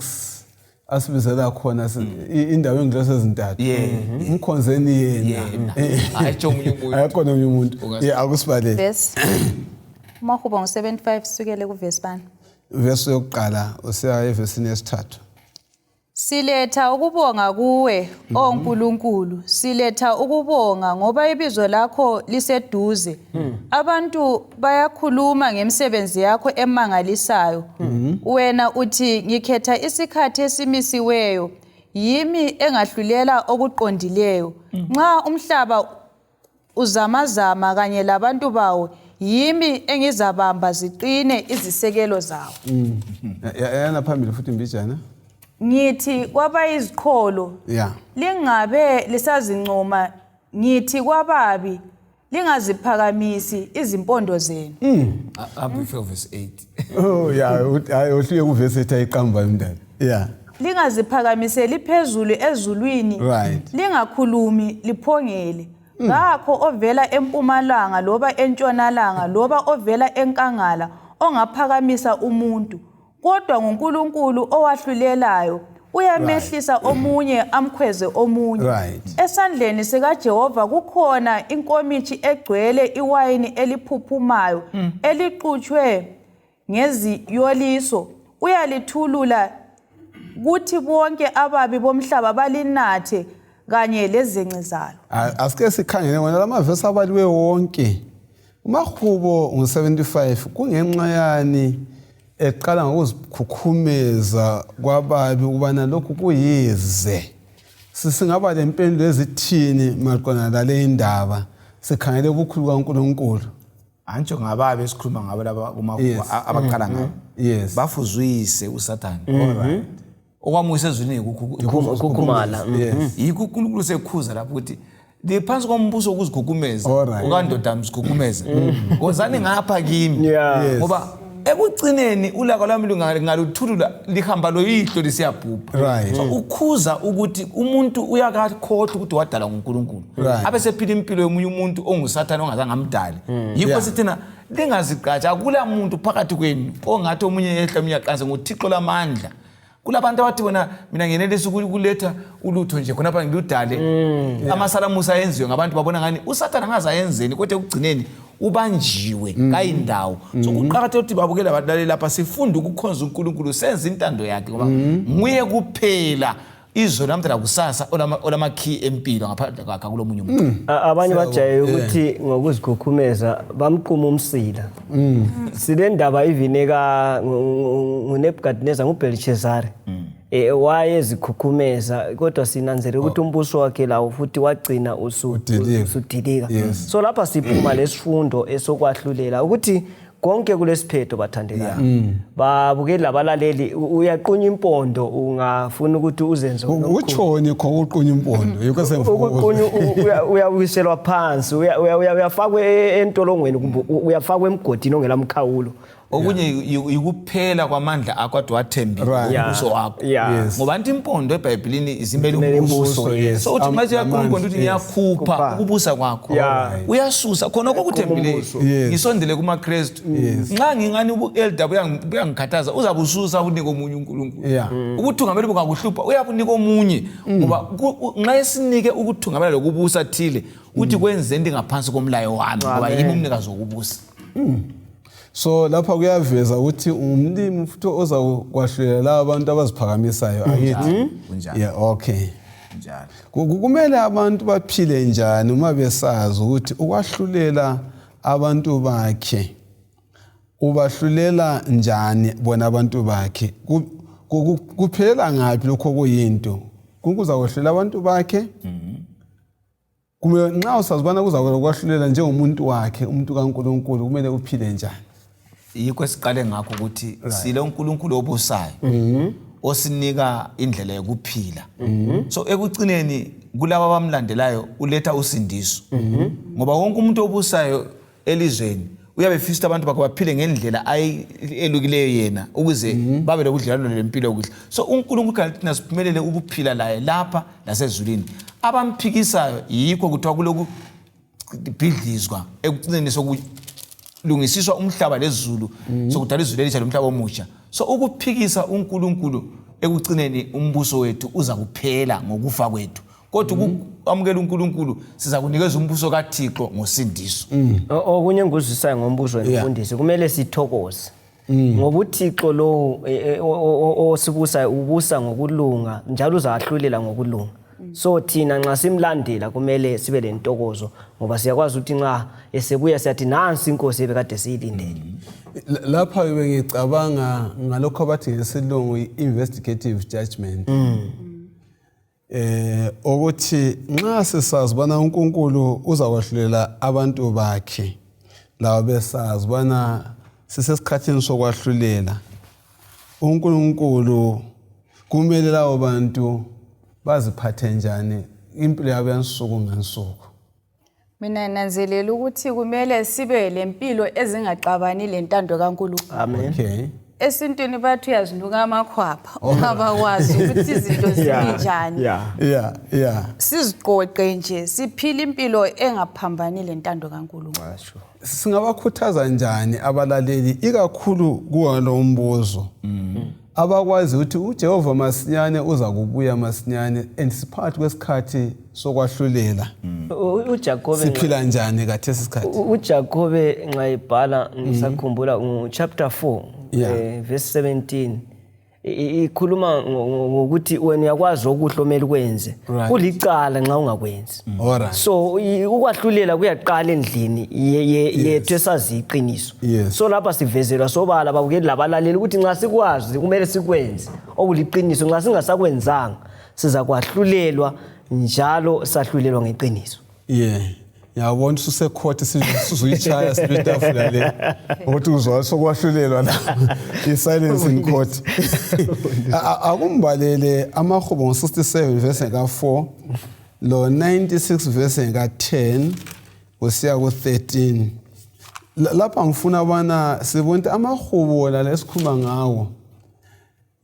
asibizela khona indawo engilose ezintathu. Umkhonzeni yena. Hayi omunye umuntu. Ayikho nomunye umuntu. Akusibalele. Verse Mahubo ngo75 sukele kuverse bani? Verse yokuqala usiya evesini yesithathu. Siletha ukubonga kuwe oNkulunkulu, siletha ukubonga ngoba ibizo lakho liseduze. Abantu bayakhuluma ngemisebenzi yakho emangalisayo. Wena uthi ngikhetha isikhathi esimisiweyo, yimi engahlulela okuqondileyo. Nxa umhlaba uzamazama kanye labantu bawo yimi engizabamba ziqine izisekelo zawo. Yana phambili futhi Mbijana. Ngithi kwabayiziqholo lingabe lisazincoma, ngithi kwababi lingaziphakamisi izimpondo zenu. Up verse 8. Oh yeah, uhlike kuverse 8 ayiqamba umntana. Yeah. Lingaziphakamiseli phezulu ezulwini, lingakhulumi liphongele. Ngakho ovela empumalanga loba entshonalanga loba ovela enkangala ongaphakamisa umuntu, kodwa nguNkulunkulu owahlulelayo uyamehlisa omunye amkhweze omunye. Esandleni sikaJehova kukhona inkomithi egcwele iwayini eliphuphumayo eliqhutshwe ngeziyoliso, uyalithulula kuthi bonke ababi bomhlaba balinathe kanye lezenci zalo. Asike sikhangele wona lamavesi abaliwe wonke. Umahubo ngu-75 kungenxa yani eqala ngokuzikhukhumeza kwababi ukubana lokhu kuyize. Sisingaba lempendulo ezithini maqondana nale indaba sikhangele ubukhulu kaNkulunkulu. Antsho ngababe esikhuluma ngabo laba kumahubo abaqala ngabo. Bafuzwise uSathane. Alright. Okwamuyisa ezwini ukukhukhumala. Yikho uNkulunkulu sekhuza lapho ukuthi ngiphansi kombuso ukuzigukumeza ukandoda mzigukumeza. Ngozani ngapha kimi ngoba ekugcineni ulaka lwami lungaluthulula lihamba loyihlo lisiyabhubha. So ukhuza ukuthi umuntu uyakakhohlwa ukuthi wadala nguNkulunkulu. Abe sephila impilo yomunye umuntu onguSathane ongazange amdali. Yikho sithina lingaziqhatsha akula muntu phakathi kwenu ongathi omunye yehla omunye yaqanza ngoThixo lamandla. Kulabantu abathi bona mina ngenelisa ukuletha ulutho nje khona lapha ngiludale amasalamusa ayenziwe ngabantu babona ngani uSathane angazayenzeni kodwa ekugcineni ubanjiwe kayindawo. So kuqhakathekile ukuthi babukele abadaleli lapha sifunda ukukhonza uNkulunkulu senze intando yakhe ngoba nguye kuphela izolo namhla kusasa olamakhi empilo ngaphandle kwakhe kulomunye umuntu. Abanye bajaye ukuthi ngokuzikhukhumeza bamqhuma umsila. Sile ndaba ivineka nguNebukadnezar nguBelteshazzar. Wayezikhukhumeza kodwa sinanzele ukuthi umbuso wakhe lawo futhi wagcina usudilika. So lapha siphuma lesifundo esokwahlulela ukuthi konke kulesiphetho bathandekayo. Babukeli labalaleli uyaqunya impondo ungafuna ukuthi uzenze utshoni khokuqunya impondo yikho semfundo uyawiselwa phansi uyafakwa entolongweni kumbe uyafakwa emgodini ongelamkhawulo. Okunye yikuphela kwamandla akho ade wathembile umbuso wakho. Ngoba anti impondo eBhayibhelini izimele umbuso. So uthi manje yakhuluma ukuthi ngiyakhupha ukubusa kwakho. Uyasusa khona okuthembile. Ngisondele kumaKristu. Nxa ngingani ubuelder buyangikhathaza uzabususa unike omunye uNkulunkulu. Ukuthungamela bungakuhlupha uyabunika omunye ngoba nxa esinike ukuthungamela lokubusa thile uthi kwenzeni ngaphansi komlayo wami ngoba yimi umnikazi wokubusa. So lapha kuyaveza ukuthi umlimi futhi ozakwahlulela abantu abaziphakamisayo akithi. Okay. Njalo. Kumele abantu baphile njani uma besazi ukuthi ukwahlulela abantu bakhe ubahlulela njani bona abantu bakhe kuphela ngaphi lokho kuyinto kuzakwahlulela abantu bakhe. Kumele nxa usazibona kuzakwahlulela njengomuntu wakhe umuntu kaNkulunkulu kumele uphile njani. Yikho siqale ngakho ukuthi sile uNkulunkulu obusayo osinika indlela yokuphila. So ekugcineni kulabo abamlandelayo uletha usindiso. Ngoba wonke umuntu obusayo elizweni uyabe fisa abantu bakhe baphile ngendlela ayelukileyo yena ukuze babe lokudlelana lempilo okuhle. So uNkulunkulu kanti siphumelele ukuphila laye lapha nasezulwini. Abamphikisayo yikho kuthiwa kuloku bhidlizwa ekugcineni lungisiswa umhlaba lezulu sokudala izulu elisha lomhlaba omusha. So ukuphikisa uNkulunkulu ekugcineni umbuso wethu uza kuphela ngokufa kwethu. Kodwa ukwamukela uNkulunkulu siza kunikeza umbuso kaThixo ngosindiso. Okunye engikuzwisayo ngombuso wemfundisi kumele sithokoze. Ngoba uThixo lo osibusayo ubusa ngokulunga njalo uzahlulela ngokulunga. So thina nxa simlandela kumele sibe lentokozo ngoba siyakwazi ukuthi nxa esebuya siyathi nansi inkosi ebekade siyilindele. Lapha ngicabanga ngalokho abathi ngesilungu investigative judgment. ukuthi nxa sisazi bana uNkulunkulu uzakwahlulela abantu bakhe lawo besazi bana sisesikhathini sokwahlulela uNkulunkulu kumele lawo bantu baziphathe njani impilo yabo yansuku ngensuku. Mina nanzelela ukuthi kumele sibe lempilo ezingaxabani lentando kaNkulunkulu. Amen. Okay. Esintwini bathu uyazinuka amakhwapha abakwazi ukuthi izinto zinjani. Yeah. Siziqoqe nje siphila impilo engaphambani lentando kaNkulunkulu. Singabakhuthaza njani abalaleli ikakhulu kuwo lo mbuzo abakwazi ukuthi uJehova masinyane uza kubuya masinyane andisiphakathi kwesikhathi sokwahlulela uJakobe siphila njani kathesi isikhathi uJakobe nxa ebhala ngisakhumbula chapter 4 verse 17 ikhuluma ngokuthi wena uyakwazi okuhle omele ukwenze kulicala nxa ungakwenzi. So ukwahlulela kuyaqala endlini yethu esazi iqiniso. So lapha sivezelwa sobala babukeli labalaleli ukuthi nxa sikwazi kumele sikwenze okuliqiniso, nxa singasakwenzanga siza kwahlulelwa njalo sahlulelwa ngeqiniso. Ngiyabona ususekhothe sizoyichaya sibetafula le ukuthi uzwa sokwahlulelwa la i-silence in court. Akumbalele amahubo ngo-67 verse ka-4 lo 96 verse ka-10 kusiya ku-13. Lapha ngifuna bana sibone amahubo la esikhuluma ngawo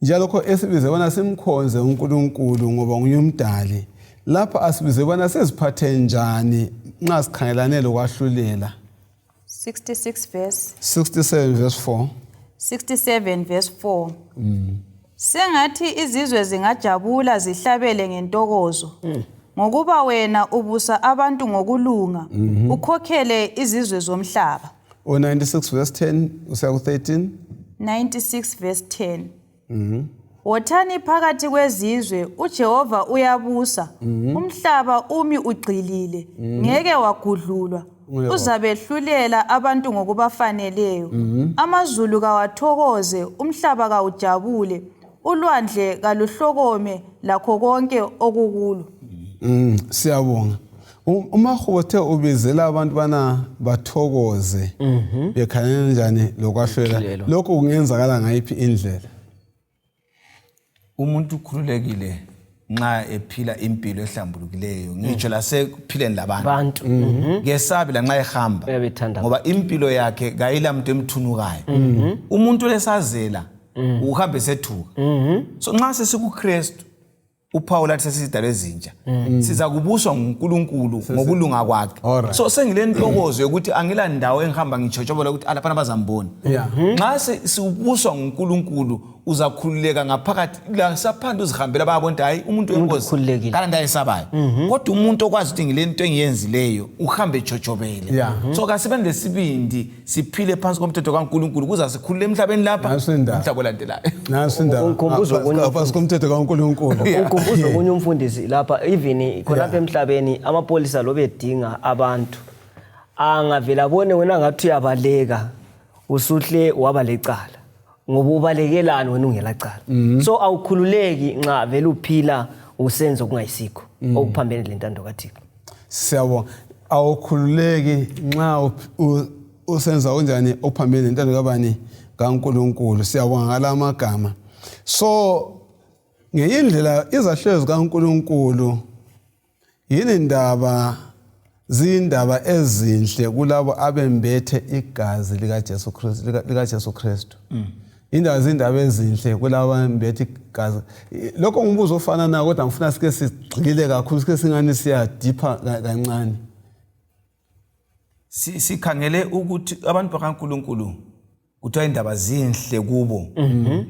njalokho esibize bona simkhonze uNkulunkulu ngoba nguye umdali. Lapha asibize bona seziphathe njani nxa sikhangelane lokwahlulela. 67 verse 4. 67 verse 4. Sengathi izizwe zingajabula zihlabele ngentokozo ngokuba wena ubusa abantu ngokulunga ukhokhele izizwe zomhlaba. 96 verse 10 usiya ku-13. 96 verse 10. Wothani phakathi kwezizwe uJehova uyabusa umhlaba umi ugcilile ngeke wagudlulwa uzabehlulela abantu ngokubafaneleyo amazulu kawathokoze umhlaba kawujabule ulwandle kaluhlokome lakho konke okukulo. Siyabonga. Umahubo the ubizela abantu bana bathokoze bekhangelana njani lokwahlulela lokho kungenzakala ngayiphi indlela? Umuntu ukhululekile nxa ephila impilo ehlambulukileyo ngitsho lasekuphileni labantu ngesabi la nxa ehamba ngoba impilo yakhe kayilamuntu emthunukayo. Umuntu lesazela uhambe sethuka. So nxa sesikuKristu uPaul athi sesidalwe ezintsha siza kubuswa nguNkulunkulu ngokulunga kwakhe. So sengilentokozo yokuthi angila ndawo engihamba ngichotshobola ukuthi alaphana bazambona. Nxa siubuswa nguNkulunkulu uzakhululeka ngaphakathi la saphanda uzihambela bayabona hayi umuntu wenkosi kana ndayesabayo kodwa umuntu okwazi ukuthi ngilento engiyenzileyo uhambe echotshobele. So kasibe lesibindi siphile phansi komthetho kaNkulunkulu kuza sikhulule emhlabeni lapha umhlaba olandelayo. Unkhumbuzo phansi komthetho kaNkulunkulu. Unkhumbuzo kunye umfundisi lapha even khonapha emhlabeni amapolisa lobedinga abantu angavela bone wena ngathi uyabaleka usuhle wabalecala ngoba ubalekelana wena ungelacala. So awukhululeki nxa vele uphila usenzo kungayisikho okuphambene lentando kaThixo. Siyabonga. Awukhululeki nxa usenza kanjani okuphambene lentando kabani kaNkulunkulu. Siyabonga ngala magama. So ngeyindlela izahlelo kaNkulunkulu yini ndaba zindaba ezinhle kulabo abembethe igazi likaJesu Kristu. Indaba zindaba ezinhle kulabo abembethe igazi. Lokho ngumbuzo ofana nawo kodwa ngifuna sike sigxile kakhulu sike singani siya deeper kancane. Sikhangele ukuthi abantu bakaNkulunkulu kuthiwa indaba zinhle kubo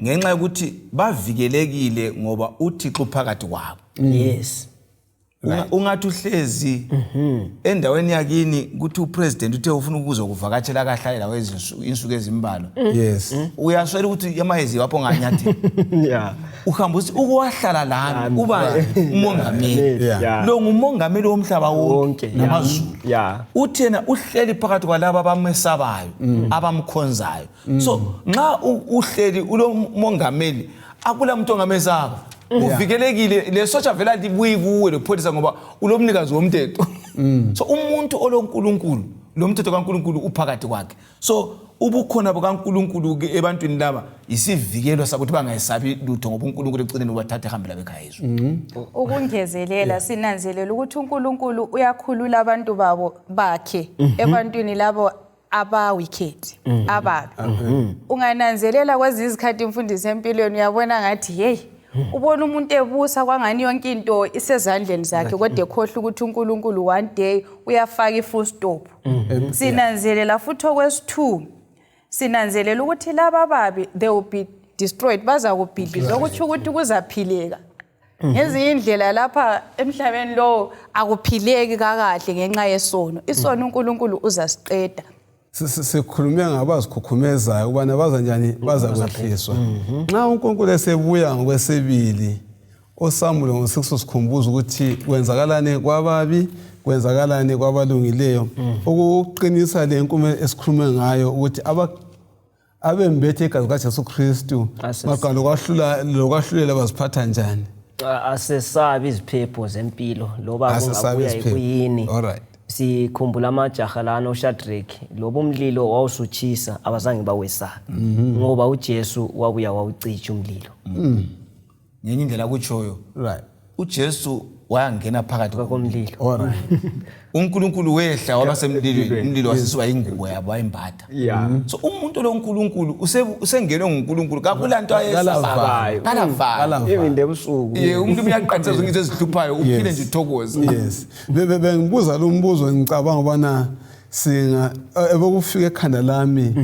ngenxa yokuthi bavikelekile ngoba uThixo phakathi kwabo. Yes. Ungathi uhlezi endaweni yakini ukuthi upresident uthe ufuna ukuzokuvakatshela kahle lawo izinsuku ezimbalwa. Uyaswela ukuthi yamayezi wapho nganyathi. Uhamba uthi ukwahlala lana uba umongameli. Lo ngumongameli womhlaba wonke namazulu. Uthena uhleli phakathi kwalabo abamesabayo abamkhonzayo. So nxa uhleli ulo mongameli akula muntu ongamesaba uvikelekile le socha vela libuyi kuwe lepholisa ngoba ulomnikazi womthetho. So umuntu olonkulunkulu lo mthetho kaNkulunkulu uphakathi kwakhe. So ubukhona bukaNkulunkulu ebantwini laba isivikelo sakuthi bangayisabi lutho ngoba uNkulunkulu ecineni ubathatha ehambela bekhaya izwe. Ukungezelela sinanzelela ukuthi uNkulunkulu uyakhulula abantu bakhe ebantwini labo aba-wicked ababi. Ungananzelela kwezi izikhathi mfundisi empilweni uyabona ngathi hey ubona umuntu ebusa kwangani yonke into isezandleni zakhe kodwa ekhohle ukuthi uNkulunkulu one day uyafaka i-full stop. Sinanzelela futhi okwesi-2 sinanzelela ukuthi laba babi they will be destroyed baza kubhidlizwa ukuthi ukuthi kuzaphileka. Ngezinye indlela lapha emhlabeni lo akuphileki kakahle ngenxa yesono. Isono uNkulunkulu uzasiqeda. Sikhulume ngabazikhukhumeza ubana baza njani baza kwehliswa. Nxa uNkulunkulu esebuya ngokwesibili oSamuel ngo-6 sikhumbuza ukuthi kwenzakalani kwababi kwenzakalani kwabalungileyo. Ukuqinisa le nkume esikhulume ngayo ukuthi abembethe igazi kaJesu Kristu maqala lokwahlulela baziphatha njani. Asesabi iziphepho zempilo loba kungabuya ekuyini. Alright. Sikhumbula amajaha lana uShadrach lobo umlilo wawusuchisa abazange bawesaba ngoba uJesu wabuya wawucicha umlilo. Ngenye indlela kutshoyo. Right. uJesu wayangena phakathi komlilo. Alright. uNkulunkulu wehla wabasemlilweni umlilo wasisiwa ingubo yabo ayimbatha. So umuntu lo uNkulunkulu usengenwe nguNkulunkulu kakulanto ayesabayo. Kalavayo. Even ebusuku. Umuntu uyaqanisa zonke izinto ezihluphayo uphile nje uthokoze. Yes. Bengibuza lo mbuzo ngicabanga ubana singa ebokufika ekhanda lami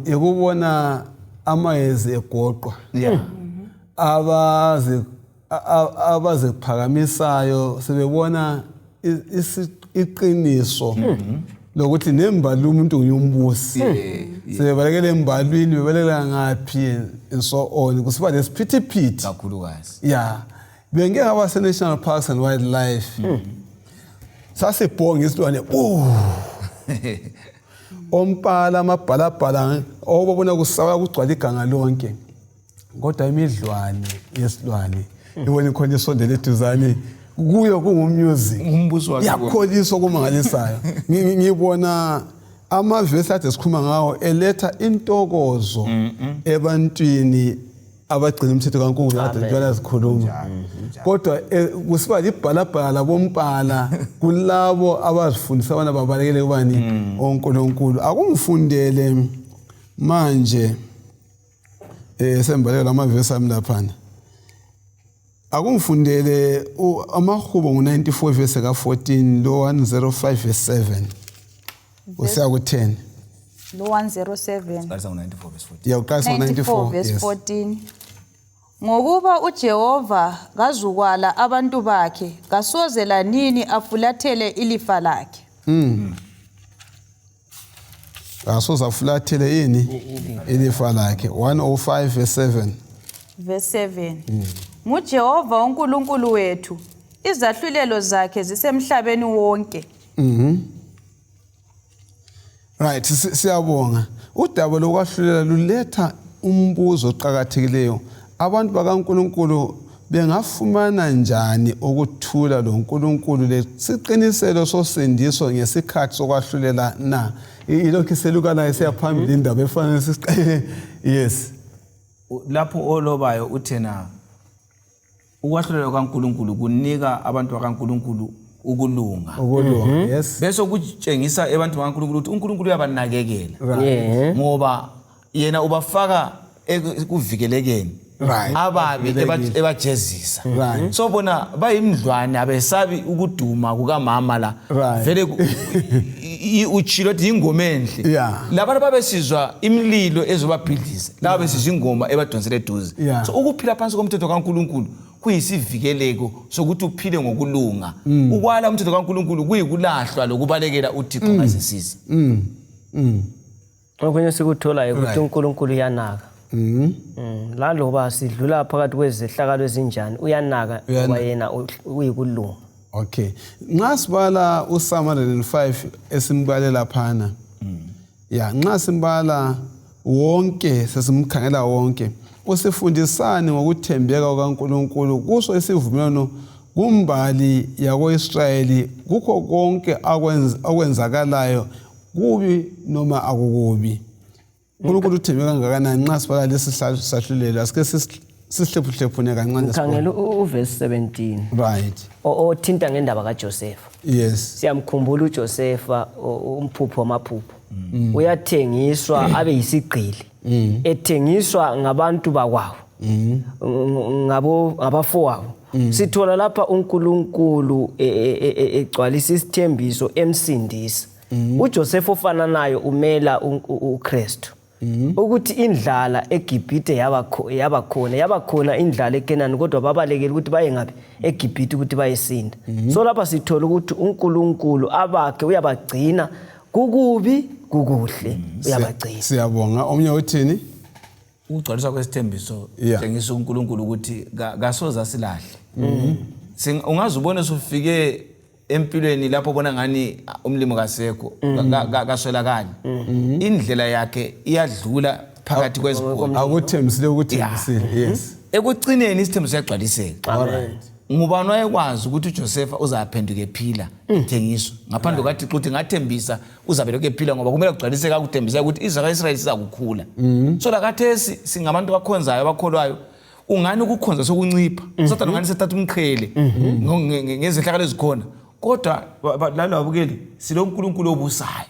yekubona amayezi egoqwa. Abazephakamisayo sebebona iqiniso lokuthi nembali umuntu uyumbusi sebebalekela embalwini bebalekela ngapi and so on kusiba lesiphithiphithi kakhulukazi bengeke ngaba se-National Parks and Wildlife sasebhonga isilwane ompala amabhalabhala obabona kusaba kugcwala iganga lonke kodwa imidlwane yesilwane ibona khona isondele eduzane kuyo kungumusic umbuso wakhe yakholiswa kumangalisayo ngibona amavesi ade sikhuluma ngawo eletha intokozo ebantwini abagcina umthetho kaNkulunkulu ade njalo sikhuluma kodwa kusiba libhalabhala bompala kulabo abazifundisa abana babalekele kubani oNkulunkulu akumfundele manje sembaleka lamavesi ami laphana akumfundele amahubo ngo94 verse ka14 lo 105 verse 7 usiya ku10 lo 107 qalisa ngo94 verse 14 yaqalisa ngo94 verse 14 ngokuba uJehova kazukwala abantu bakhe kasozela nini afulathele ilifa lakhe asoza afulathele yini ilifa lakhe 105 verse 7 verse 7 nguJehova uNkulunkulu wethu izahlulelo zakhe zisemhlabeni wonke. Right, siyabonga udaba lokwahlulela luletha umbuzo oqhakathekileyo abantu bakaNkulunkulu bengafumana njani ukuthula lo uNkulunkulu lesiqiniselo sosindiso ngesikhathi sokwahlulela na ilokhu selukana esiyaphambili indaba efanele sisiqale yes lapho olobayo uthena ukwahlulela kaNkulunkulu kunika abantu bakaNkulunkulu ukulunga yes bese kutshengisa abantu bakaNkulunkulu ukuthi uNkulunkulu uyabanakekela ngoba yena ubafaka ekuvikelekeni ababi ebajezisa so bona bayimdlwane abesabi ukuduma kukamama la vele uchilo thi ingoma enhle labantu babesizwa imililo ezobabhidliza laba besizwa ingoma ebadonsela eduze so ukuphila phansi komthetho kaNkulunkulu kuyisivikeleko sokuthi uphile ngokulunga ukwala umthetho kaNkulunkulu kuyikulahlwa lokubalekela uThixo ngasisiza okunye sikuthola ukuthi uNkulunkulu uyanaka la loba sidlula phakathi kwezehlakalo ezinjani uyanaka ngoba yena uyikulunga okay nxa sibala uPsalm 105 esimbalela phana nxa simbala wonke sesimkhangela wonke usifundisani ngokuthembeka kukaNkulunkulu kuso isivumelwano kumbali yako-Israyeli kukho konke akwenzakalayo kubi noma akukubi. uNkulunkulu uthembeka kangakanani nxa sibala lesi sahlulelo asike sisihlephuhlephune kancane Ukhangela uverse 17. right Othinta ngendaba kaJosefa. yes Siyamkhumbula uJosefa umphupho wamaphupho. Uyathengiswa abe yisigqili. Ethengiswa ngabantu bakwawo. Ngabafowabo. Sithola lapha uNkulunkulu egcwalisa isithembiso emsindisa. uJosefa ofana nayo umela uKristu. Ukuthi indlala eGibhite yaba khona indlala eKenani kodwa babalekela ukuthi baye ngapi eGibhite ukuthi bayesinda. So lapha sithola ukuthi uNkulunkulu abakhe uyabagcina kukubi kukuhle uyabagcina. Siyabonga. Omnye uthini? Ukugcwaliswa kwesithembiso tshengisa uNkulunkulu ukuthi kasoza silahle. Ungaze ubone usufike empilweni lapho bona ngani umlimo kasekho kaswelakani. Indlela yakhe iyadlula phakathi kwezikole. Akuthembisile ukuthembisile. Yes. Ekucineni isithembiso siyagcwaliseka. Alright. Ngubani wayekwazi ukuthi uJosefa uzaphenduka ephila ithengiswa ngaphandle kwathi ukuthi ngathembisa uzabeleke ephila ngoba kumele kugcwaliseka ukuthembisa ukuthi Israyeli sizakukhula. So lakathesi singabantu bakhonzayo bakholwayo ungani ukukhonza sokuncipha. Sathana ngani sethatha umqhele ngezehlakalo ezikhona. Kodwa lalo abukeli silo uNkulunkulu obusayo.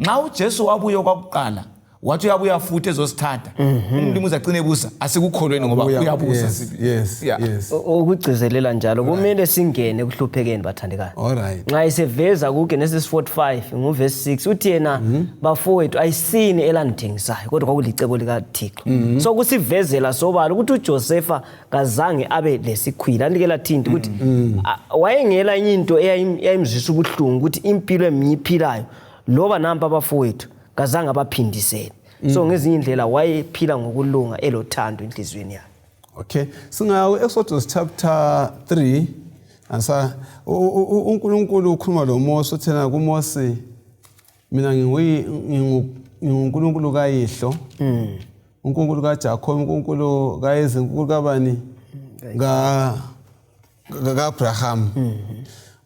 Nxa uJesu wabuye kwakuqala wathi uyabuya futhi ezosithatha. Umlimi uzagcina ebusa asikukholweni ngoba uyabusa. Yes. Ukugcizelela njalo kumele singene kuhluphekeni bathandekayo. Alright. Nxa iseveza kuGenesis 45 ngoverse 6 uthi yena bafowethu ayisini elangithengisayo kodwa kwakulicebo likaThixo. So kusivezela sobala ukuthi uJosefa kazange abe lesikhwila anikela thinti ukuthi wayengela into eyayimzwisa ubuhlungu ukuthi impilo emnyiphilayo loba nampa abafowethu kazange abaphindisele. So ngezinye indlela wayephila ngokulunga elothando enhlizweni yakhe. Okay. Singawo Exodus chapter 3 asa uNkulunkulu ukhuluma lo Mose uthena kuMose mina nginguNkulunkulu kayihlo. uNkulunkulu kaJacob, uNkulunkulu kaYise, uNkulunkulu kabani kaAbraham.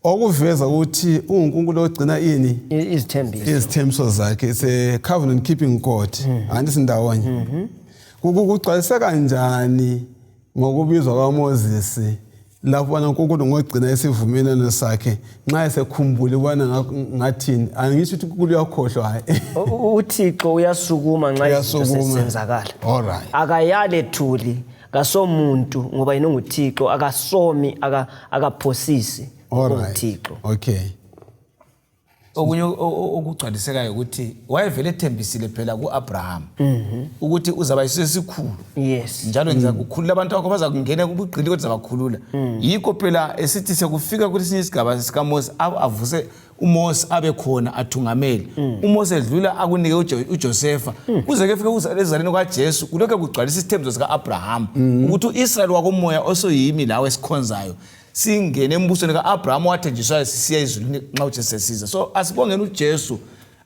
Okuveza ukuthi uNkulunkulu ogcina ini izithembiso zakhe. It's a covenant keeping God. Andisindawonye. Kugcwalisa kanjani ngokubizwa kwaMoses lapho bona uNkulunkulu ngogcina isivumelwano sakhe nxa esekhumbule ubana ngathini angisho ukuthi uNkulunkulu uyakhohlwa hayi. uThixo uyasukuma nxa isenzakala. Alright. Akayale thuli kasomuntu ngoba yena nguThixo akasomi akaphosisi. Alright. Okay. Okunye okugcwalisekayo ukuthi wayevele ethembisile phela kuAbraham ukuthi uzaba yisesikhulu. Yes. Njalo ngizakukhulula abantu bakho bazakungena kubugqili kodwa zabakhulula. Yikho phela esithi sekufika kulesinye isigaba sikaMose avuse uMose abe khona athungameli. uMose edlula akunike uJosefa kuze ke fike ezaleni kwaJesu kulokho kugcwalisa isithembiso sikaAbraham ukuthi uIsrael wakomoya osoyimi lawe esikhonzayo singene embusweni kaAbraham wathenjiswa sisiya ezulwini nxa uJesu sesiza. So asibongeni uJesu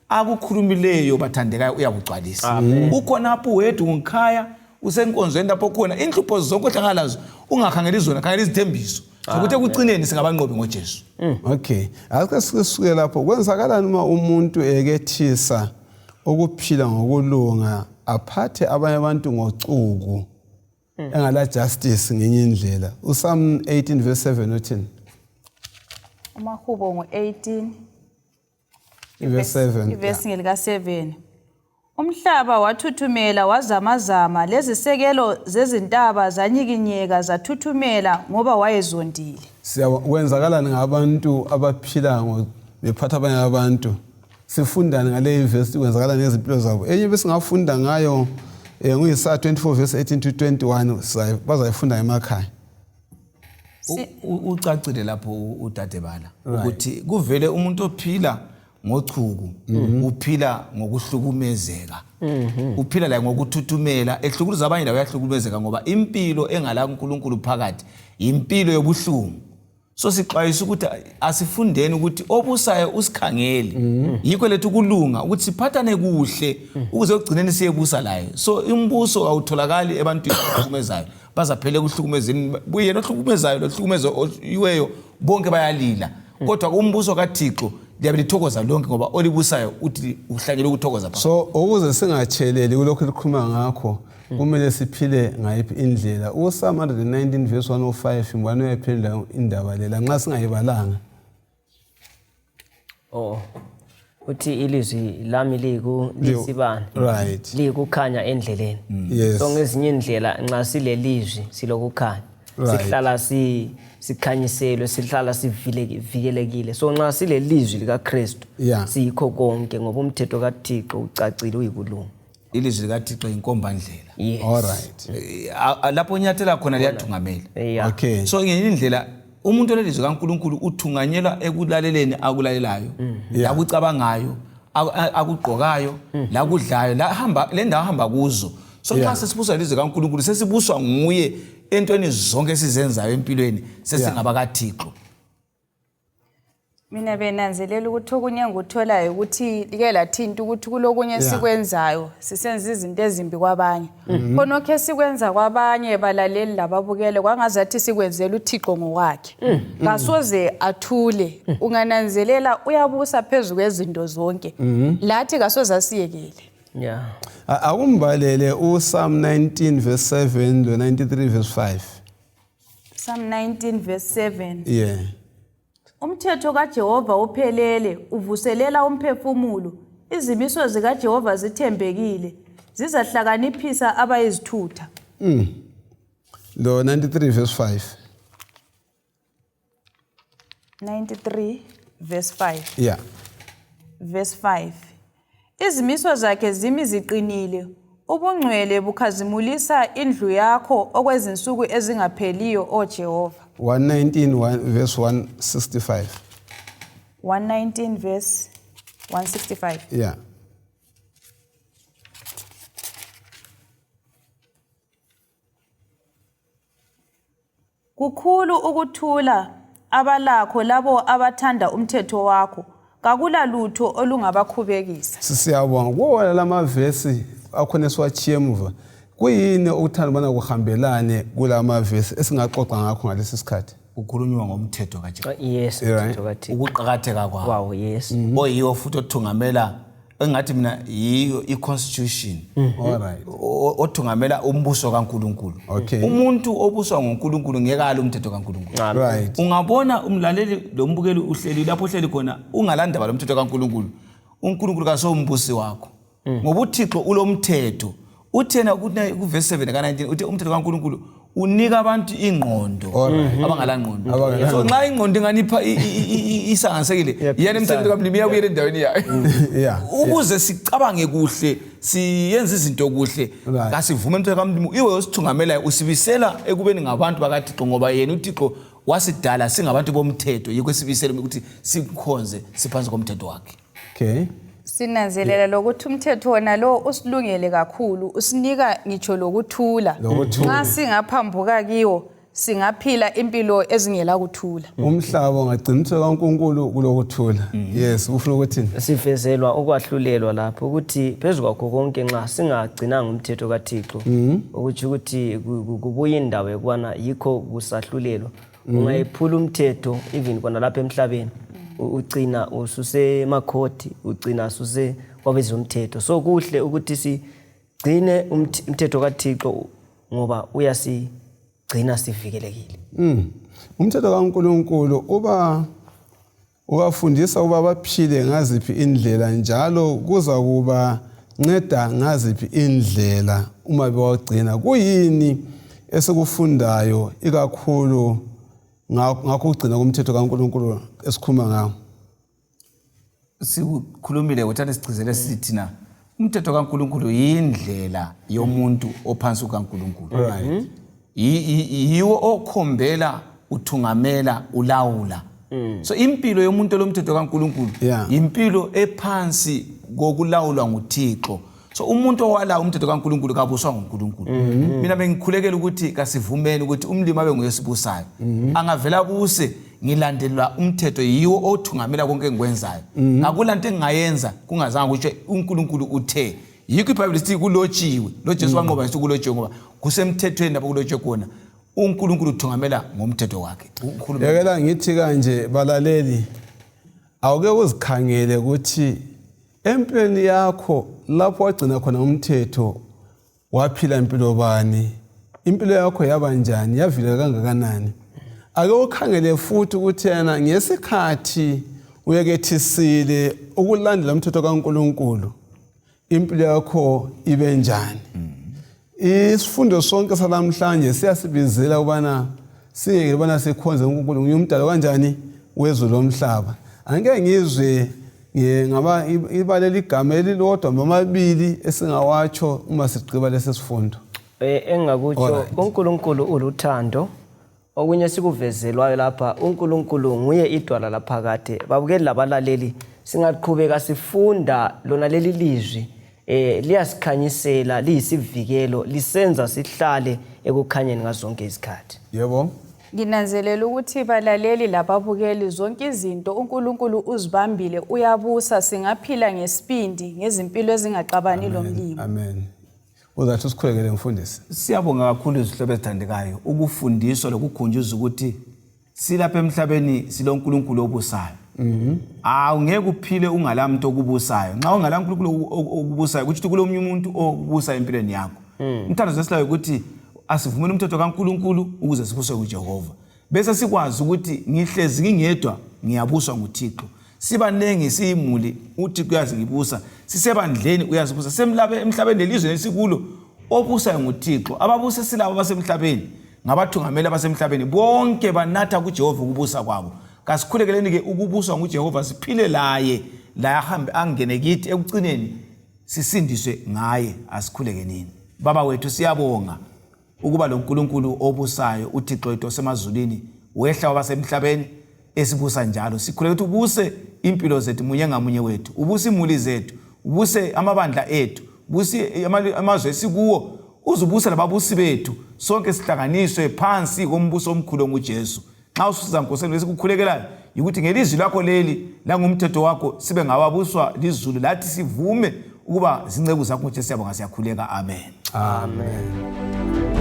akukhulumileyo bathandekayo uyakugcwalisa. Ukhona apho wethu ngikhaya usenkonzweni lapho khona inhlupho zonke ohlangalazo ungakhangela izona khangela izithembiso ukuthi ekucineni singabanqobi ngoJesu. Okay. Ake sisuke lapho kwenzakalani uma umuntu ekethisa ukuphila ngokulunga aphathe abanye abantu ngocuku engala justice ngenye indlela. uPsalm 18 verse 7 uthini? uMahubo ngo-18 verse 7. ivesi ngelika 7. Umhlaba wathuthumela wazamazama lezisekelo zezintaba zanyikinyeka zathuthumela ngoba wayezondile. Kwenzakalani ngabantu abaphila bephatha abanye abantu? Sifundani ngale verse kwenzakalani ngezimpilo zabo. Enye besingafunda ngayo nguyisa 24 verse 18 to 21 bazayifunda emakhaya. Ucacile lapho uDadebala ukuthi kuvele umuntu ophila ngochuku uphila ngokuhlukumezeka. Uphila la ngokuthuthumela ehlukuluza abanye la uyahlukumezeka ngoba impilo engala uNkulunkulu phakathi impilo yobuhlungu. So sixwayisa ukuthi asifundeni ukuthi obusayo usikhangele. Yikho lethu kulunga ukuthi siphathane kuhle ukuze ugcineni siyebusa laye. So imbuso awutholakali ebantwini abahlukumezayo. Bazaphele kuhlukumezeni buye nohlukumezayo lohlukumeziweyo bonke bayalila. Kodwa umbuso kaThixo liyabelithokoza lonke ngoba olibusayo uthi uhlanyele ukuthokoza phakathi. So ukuze singatsheleli kulokho likhuluma ngakho kumele siphile ngayiphi indlela. uPsalm 119 verse 105 ngwane uyaphendula indaba lela nxa singayibalanga. Uthi ilizwi lami lisibani. Right. Likukhanya endleleni. Yes. So ngezinye indlela nxa silelizwi silokukhanya. Sihlala sikhanyiselwe, sihlala sivikelekile. So nxa silelizwi likaKristu sikho konke ngoba umthetho kaThixo ucacile uyikulunga. Ilizwi likaThixo inkombandlela. Yes. All right. Lapho nyathela khona liyathungamela. Okay. So ngenye indlela umuntu olelizwi kaNkulunkulu uthunganyelwa ekulaleleni akulalelayo, la kucabangayo, akugqokayo, la kudlayo, la hamba le ndawo hamba kuzo. So nxa sesibuswa ilizwi kaNkulunkulu sesibuswa nguye entweni zonke esizenzayo empilweni sesingaba kaThixo. Mina benanzelela ukuthi okunye ngutholayo ukuthi like lathinta ukuthi kulokunye sikwenzayo sisenza izinto ezimbi kwabanye. Khonokho esikwenza kwabanye balaleli lababukele kwangazathi sikwenzela uThixo ngokwakhe. Ngasoze athule. Ungananzelela uyabusa phezulu kwezinto zonke. Lathi kasoze asiyekele. Yeah. Akumbalele uPsalm 19 verse 7 to 93 verse 5. Psalm 19 verse 7. Yeah. Umthetho kaJehova uphelele uvuselela umphefumulo. Izimiso zikaJehova zithembekile. Zizahlakaniphisa abayizithutha. Lo 93 verse 5. 93 verse 5. Yeah. Verse 5. Izimiso zakhe zimi ziqinile. Ubungcwele bukhazimulisa indlu yakho okwezinsuku ezingapheliyo o Jehova. 119 verse 165. 119 verse 165. Yeah. Kukhulu ukuthula abalakho labo abathanda umthetho wakho. Kakula lutho olungabakhubekisa. Siyabonga kuwona lamavesi akhona esiwachiye emuva. Kuyini okuthanda bana kuhambelane kulama verse esingaxoxa ngakho ngalesi sikhathi? Ukhulunywa ngomthetho kaJehova. Yes, umthetho kaThixo. Ukuqhakatheka kwawo. Wow, yes. Oyiwo futhi othungamela engathi mina yiyo iconstitution. All right. Othungamela umbuso kaNkulunkulu. Okay. Umuntu obuswa ngoNkulunkulu ngekala umthetho kaNkulunkulu. Right. Ungabona umlaleli lo mbukeli uhleli lapho hleli khona ungalandaba lo mthetho kaNkulunkulu. uNkulunkulu kasombusi wakho. Ngoba uThixo ulomthetho. Uthena ukuthi ku verse 7 ka19 uthi umthetho kaNkulunkulu unika abantu ingqondo abangalangqondo. So nxa ingqondo inganipha isangasekile yena umthetho kaMlimi uyabuyela endaweni yayo. Ukuze sicabange kuhle siyenze izinto kuhle kasivume umthetho kaMlimi iwe osithungamela usibisela ekubeni ngabantu bakaThixo ngoba yena uThixo wasidala singabantu bomthetho yikho sibisela ukuthi sikhonze siphansi komthetho wakhe. Okay. Sinanzelela lokuthi umthetho wona lo usilungele kakhulu usinika ngitsho lokuthula. Nxa singaphambuka kiwo singaphila impilo ezingela kuthula. Umhlaba ungagciniswa kaNkulunkulu kulokuthula. Yes, ufuna ukuthi sivezelwa ukwahlulelwa lapho ukuthi phezulu kwakho konke nxa singagcinanga umthetho kaThixo ukuthi kubuye indawo yokwana yikho kusahlulelwa. Ungayiphula umthetho even kona lapha emhlabeni. Ugcina ususe emakhoti ugcina ususe kwabezomthetho. So kuhle ukuthi sigcine umthetho kaThixo ngoba uyasigcina sivikelekile. Umthetho kaNkulunkulu ubafundisa uba baphile ngaziphi indlela njalo kuza kuba nceda ngaziphi indlela uma bewagcina. Kuyini esikufundayo ikakhulu ngakho ugcina kumthetho kaNkulunkulu esikhuluma ngawo? Sikhulumile ukuthi sigcizele sithina umthetho kaNkulunkulu yindlela yomuntu ophansi kukaNkulunkulu. Right. Yiwo okhombela uthungamela ulawula. So impilo yomuntu lomthetho kaNkulunkulu impilo ephansi kokulawulwa nguThixo. So umuntu owala umthetho kaNkulunkulu kabuswa nguNkulunkulu. Mina bengikhulekela ukuthi kasivumeni ukuthi umlimi abe nguyesibusayo. Angavela buse ngilandelwa umthetho yiwo othungamela konke engikwenzayo akulanto engingayenza kungazange kusho uNkulunkulu uthe yikho iBhayibheli lithi kulotshiwe lo Jesu wanqoba ngithi kulotshiwe ngoba kusemthethweni lapho kulotshwe khona uNkulunkulu uthungamela ngomthetho wakhe. Yakela ngithi kanje balaleli awuke uzikhangele ukuthi empilweni yakho lapho wagcina khona umthetho waphila impilo bani, impilo yakho yaba njani, yavila kangakanani. Ake ukhangele futhi ukuthi yena ngesikhathi uyekethisile ukulandela umthetho kaNkulunkulu impilo yakho ibe njani. Isifundo sonke salamhlanje siyasibizela ubana singeke ubana sikhonze uNkulunkulu ngiyumdalo kanjani wezulu lomhlaba. Angeke ngizwe ngaba ibaleli igama elilodwa noma amabili esingawatsho uma sigqiba lesi sifundo. Engakutsho uNkulunkulu uluthando. Okunye sikuvezelwayo lapha uNkulunkulu nguye idwala laphakade. Babukeli labalaleli singaqhubeka sifunda lona leli lizwi liyasikhanyisela liyisivikelo lisenza sihlale ekukhanyeni ngazonke izikhathi. Yebo. Nginanzelela ukuthi balaleli lababukeli zonke izinto uNkulunkulu uzibambile uyabusa singaphila ngesibindi ngezimpilo ezingaxabani lomlimo. Amen. Uzathi usikhulekele mfundisi. Siyabonga kakhulu izihlobo ezithandekayo ukufundiswa lokukhunjuza ukuthi silapha emhlabeni siloNkulunkulu obusayo. Awungeke uphile ungalamuntu okubusayo. Nxa ungalaNkulunkulu okubusayo kuthi kulomunye umuntu obusa empilweni yakho. Umthando zesilayo ukuthi asivumele umthetho kaNkulunkulu ukuze sibuswe kuJehova. Bese sikwazi ukuthi ngihlezi ngingedwa ngiyabuswa nguThixo. Sibanengi siyimuli uThixo uyazi ngibusa. Sisebandleni uyazibusa. Semlabe emhlabeni lelizwe lesikulo obusa nguThixo. Ababusa silabo basemhlabeni ngabathungameli abasemhlabeni bonke banatha kuJehova ukubusa kwabo. Kasikhulekeleni ke ukubuswa nguJehova siphile laye la ahambe angene kithi ekucineni sisindiswe ngaye asikhulekenini. Baba wethu siyabonga ukuba lo Nkulunkulu obusayo uThixo wethu osemazulwini wehla wabasemhlabeni esibusa njalo. Sikhuleka ukuthi ubuse impilo zethu munye ngamunye wethu, ubuse imuli zethu, ubuse amabandla ethu, ubuse amazwe esikuwo, uzubusa lababusi bethu sonke sihlanganiswe phansi kombuso omkhulu ngoJesu. Xa ususiza Nkosini lesikukhulekelayo ukuthi ngelizwi lakho leli la ngumthetho wakho sibe ngababuswa lizulu lathi sivume ukuba zinceku zakho nje siyabonga siyakhuleka. Amen. Amen.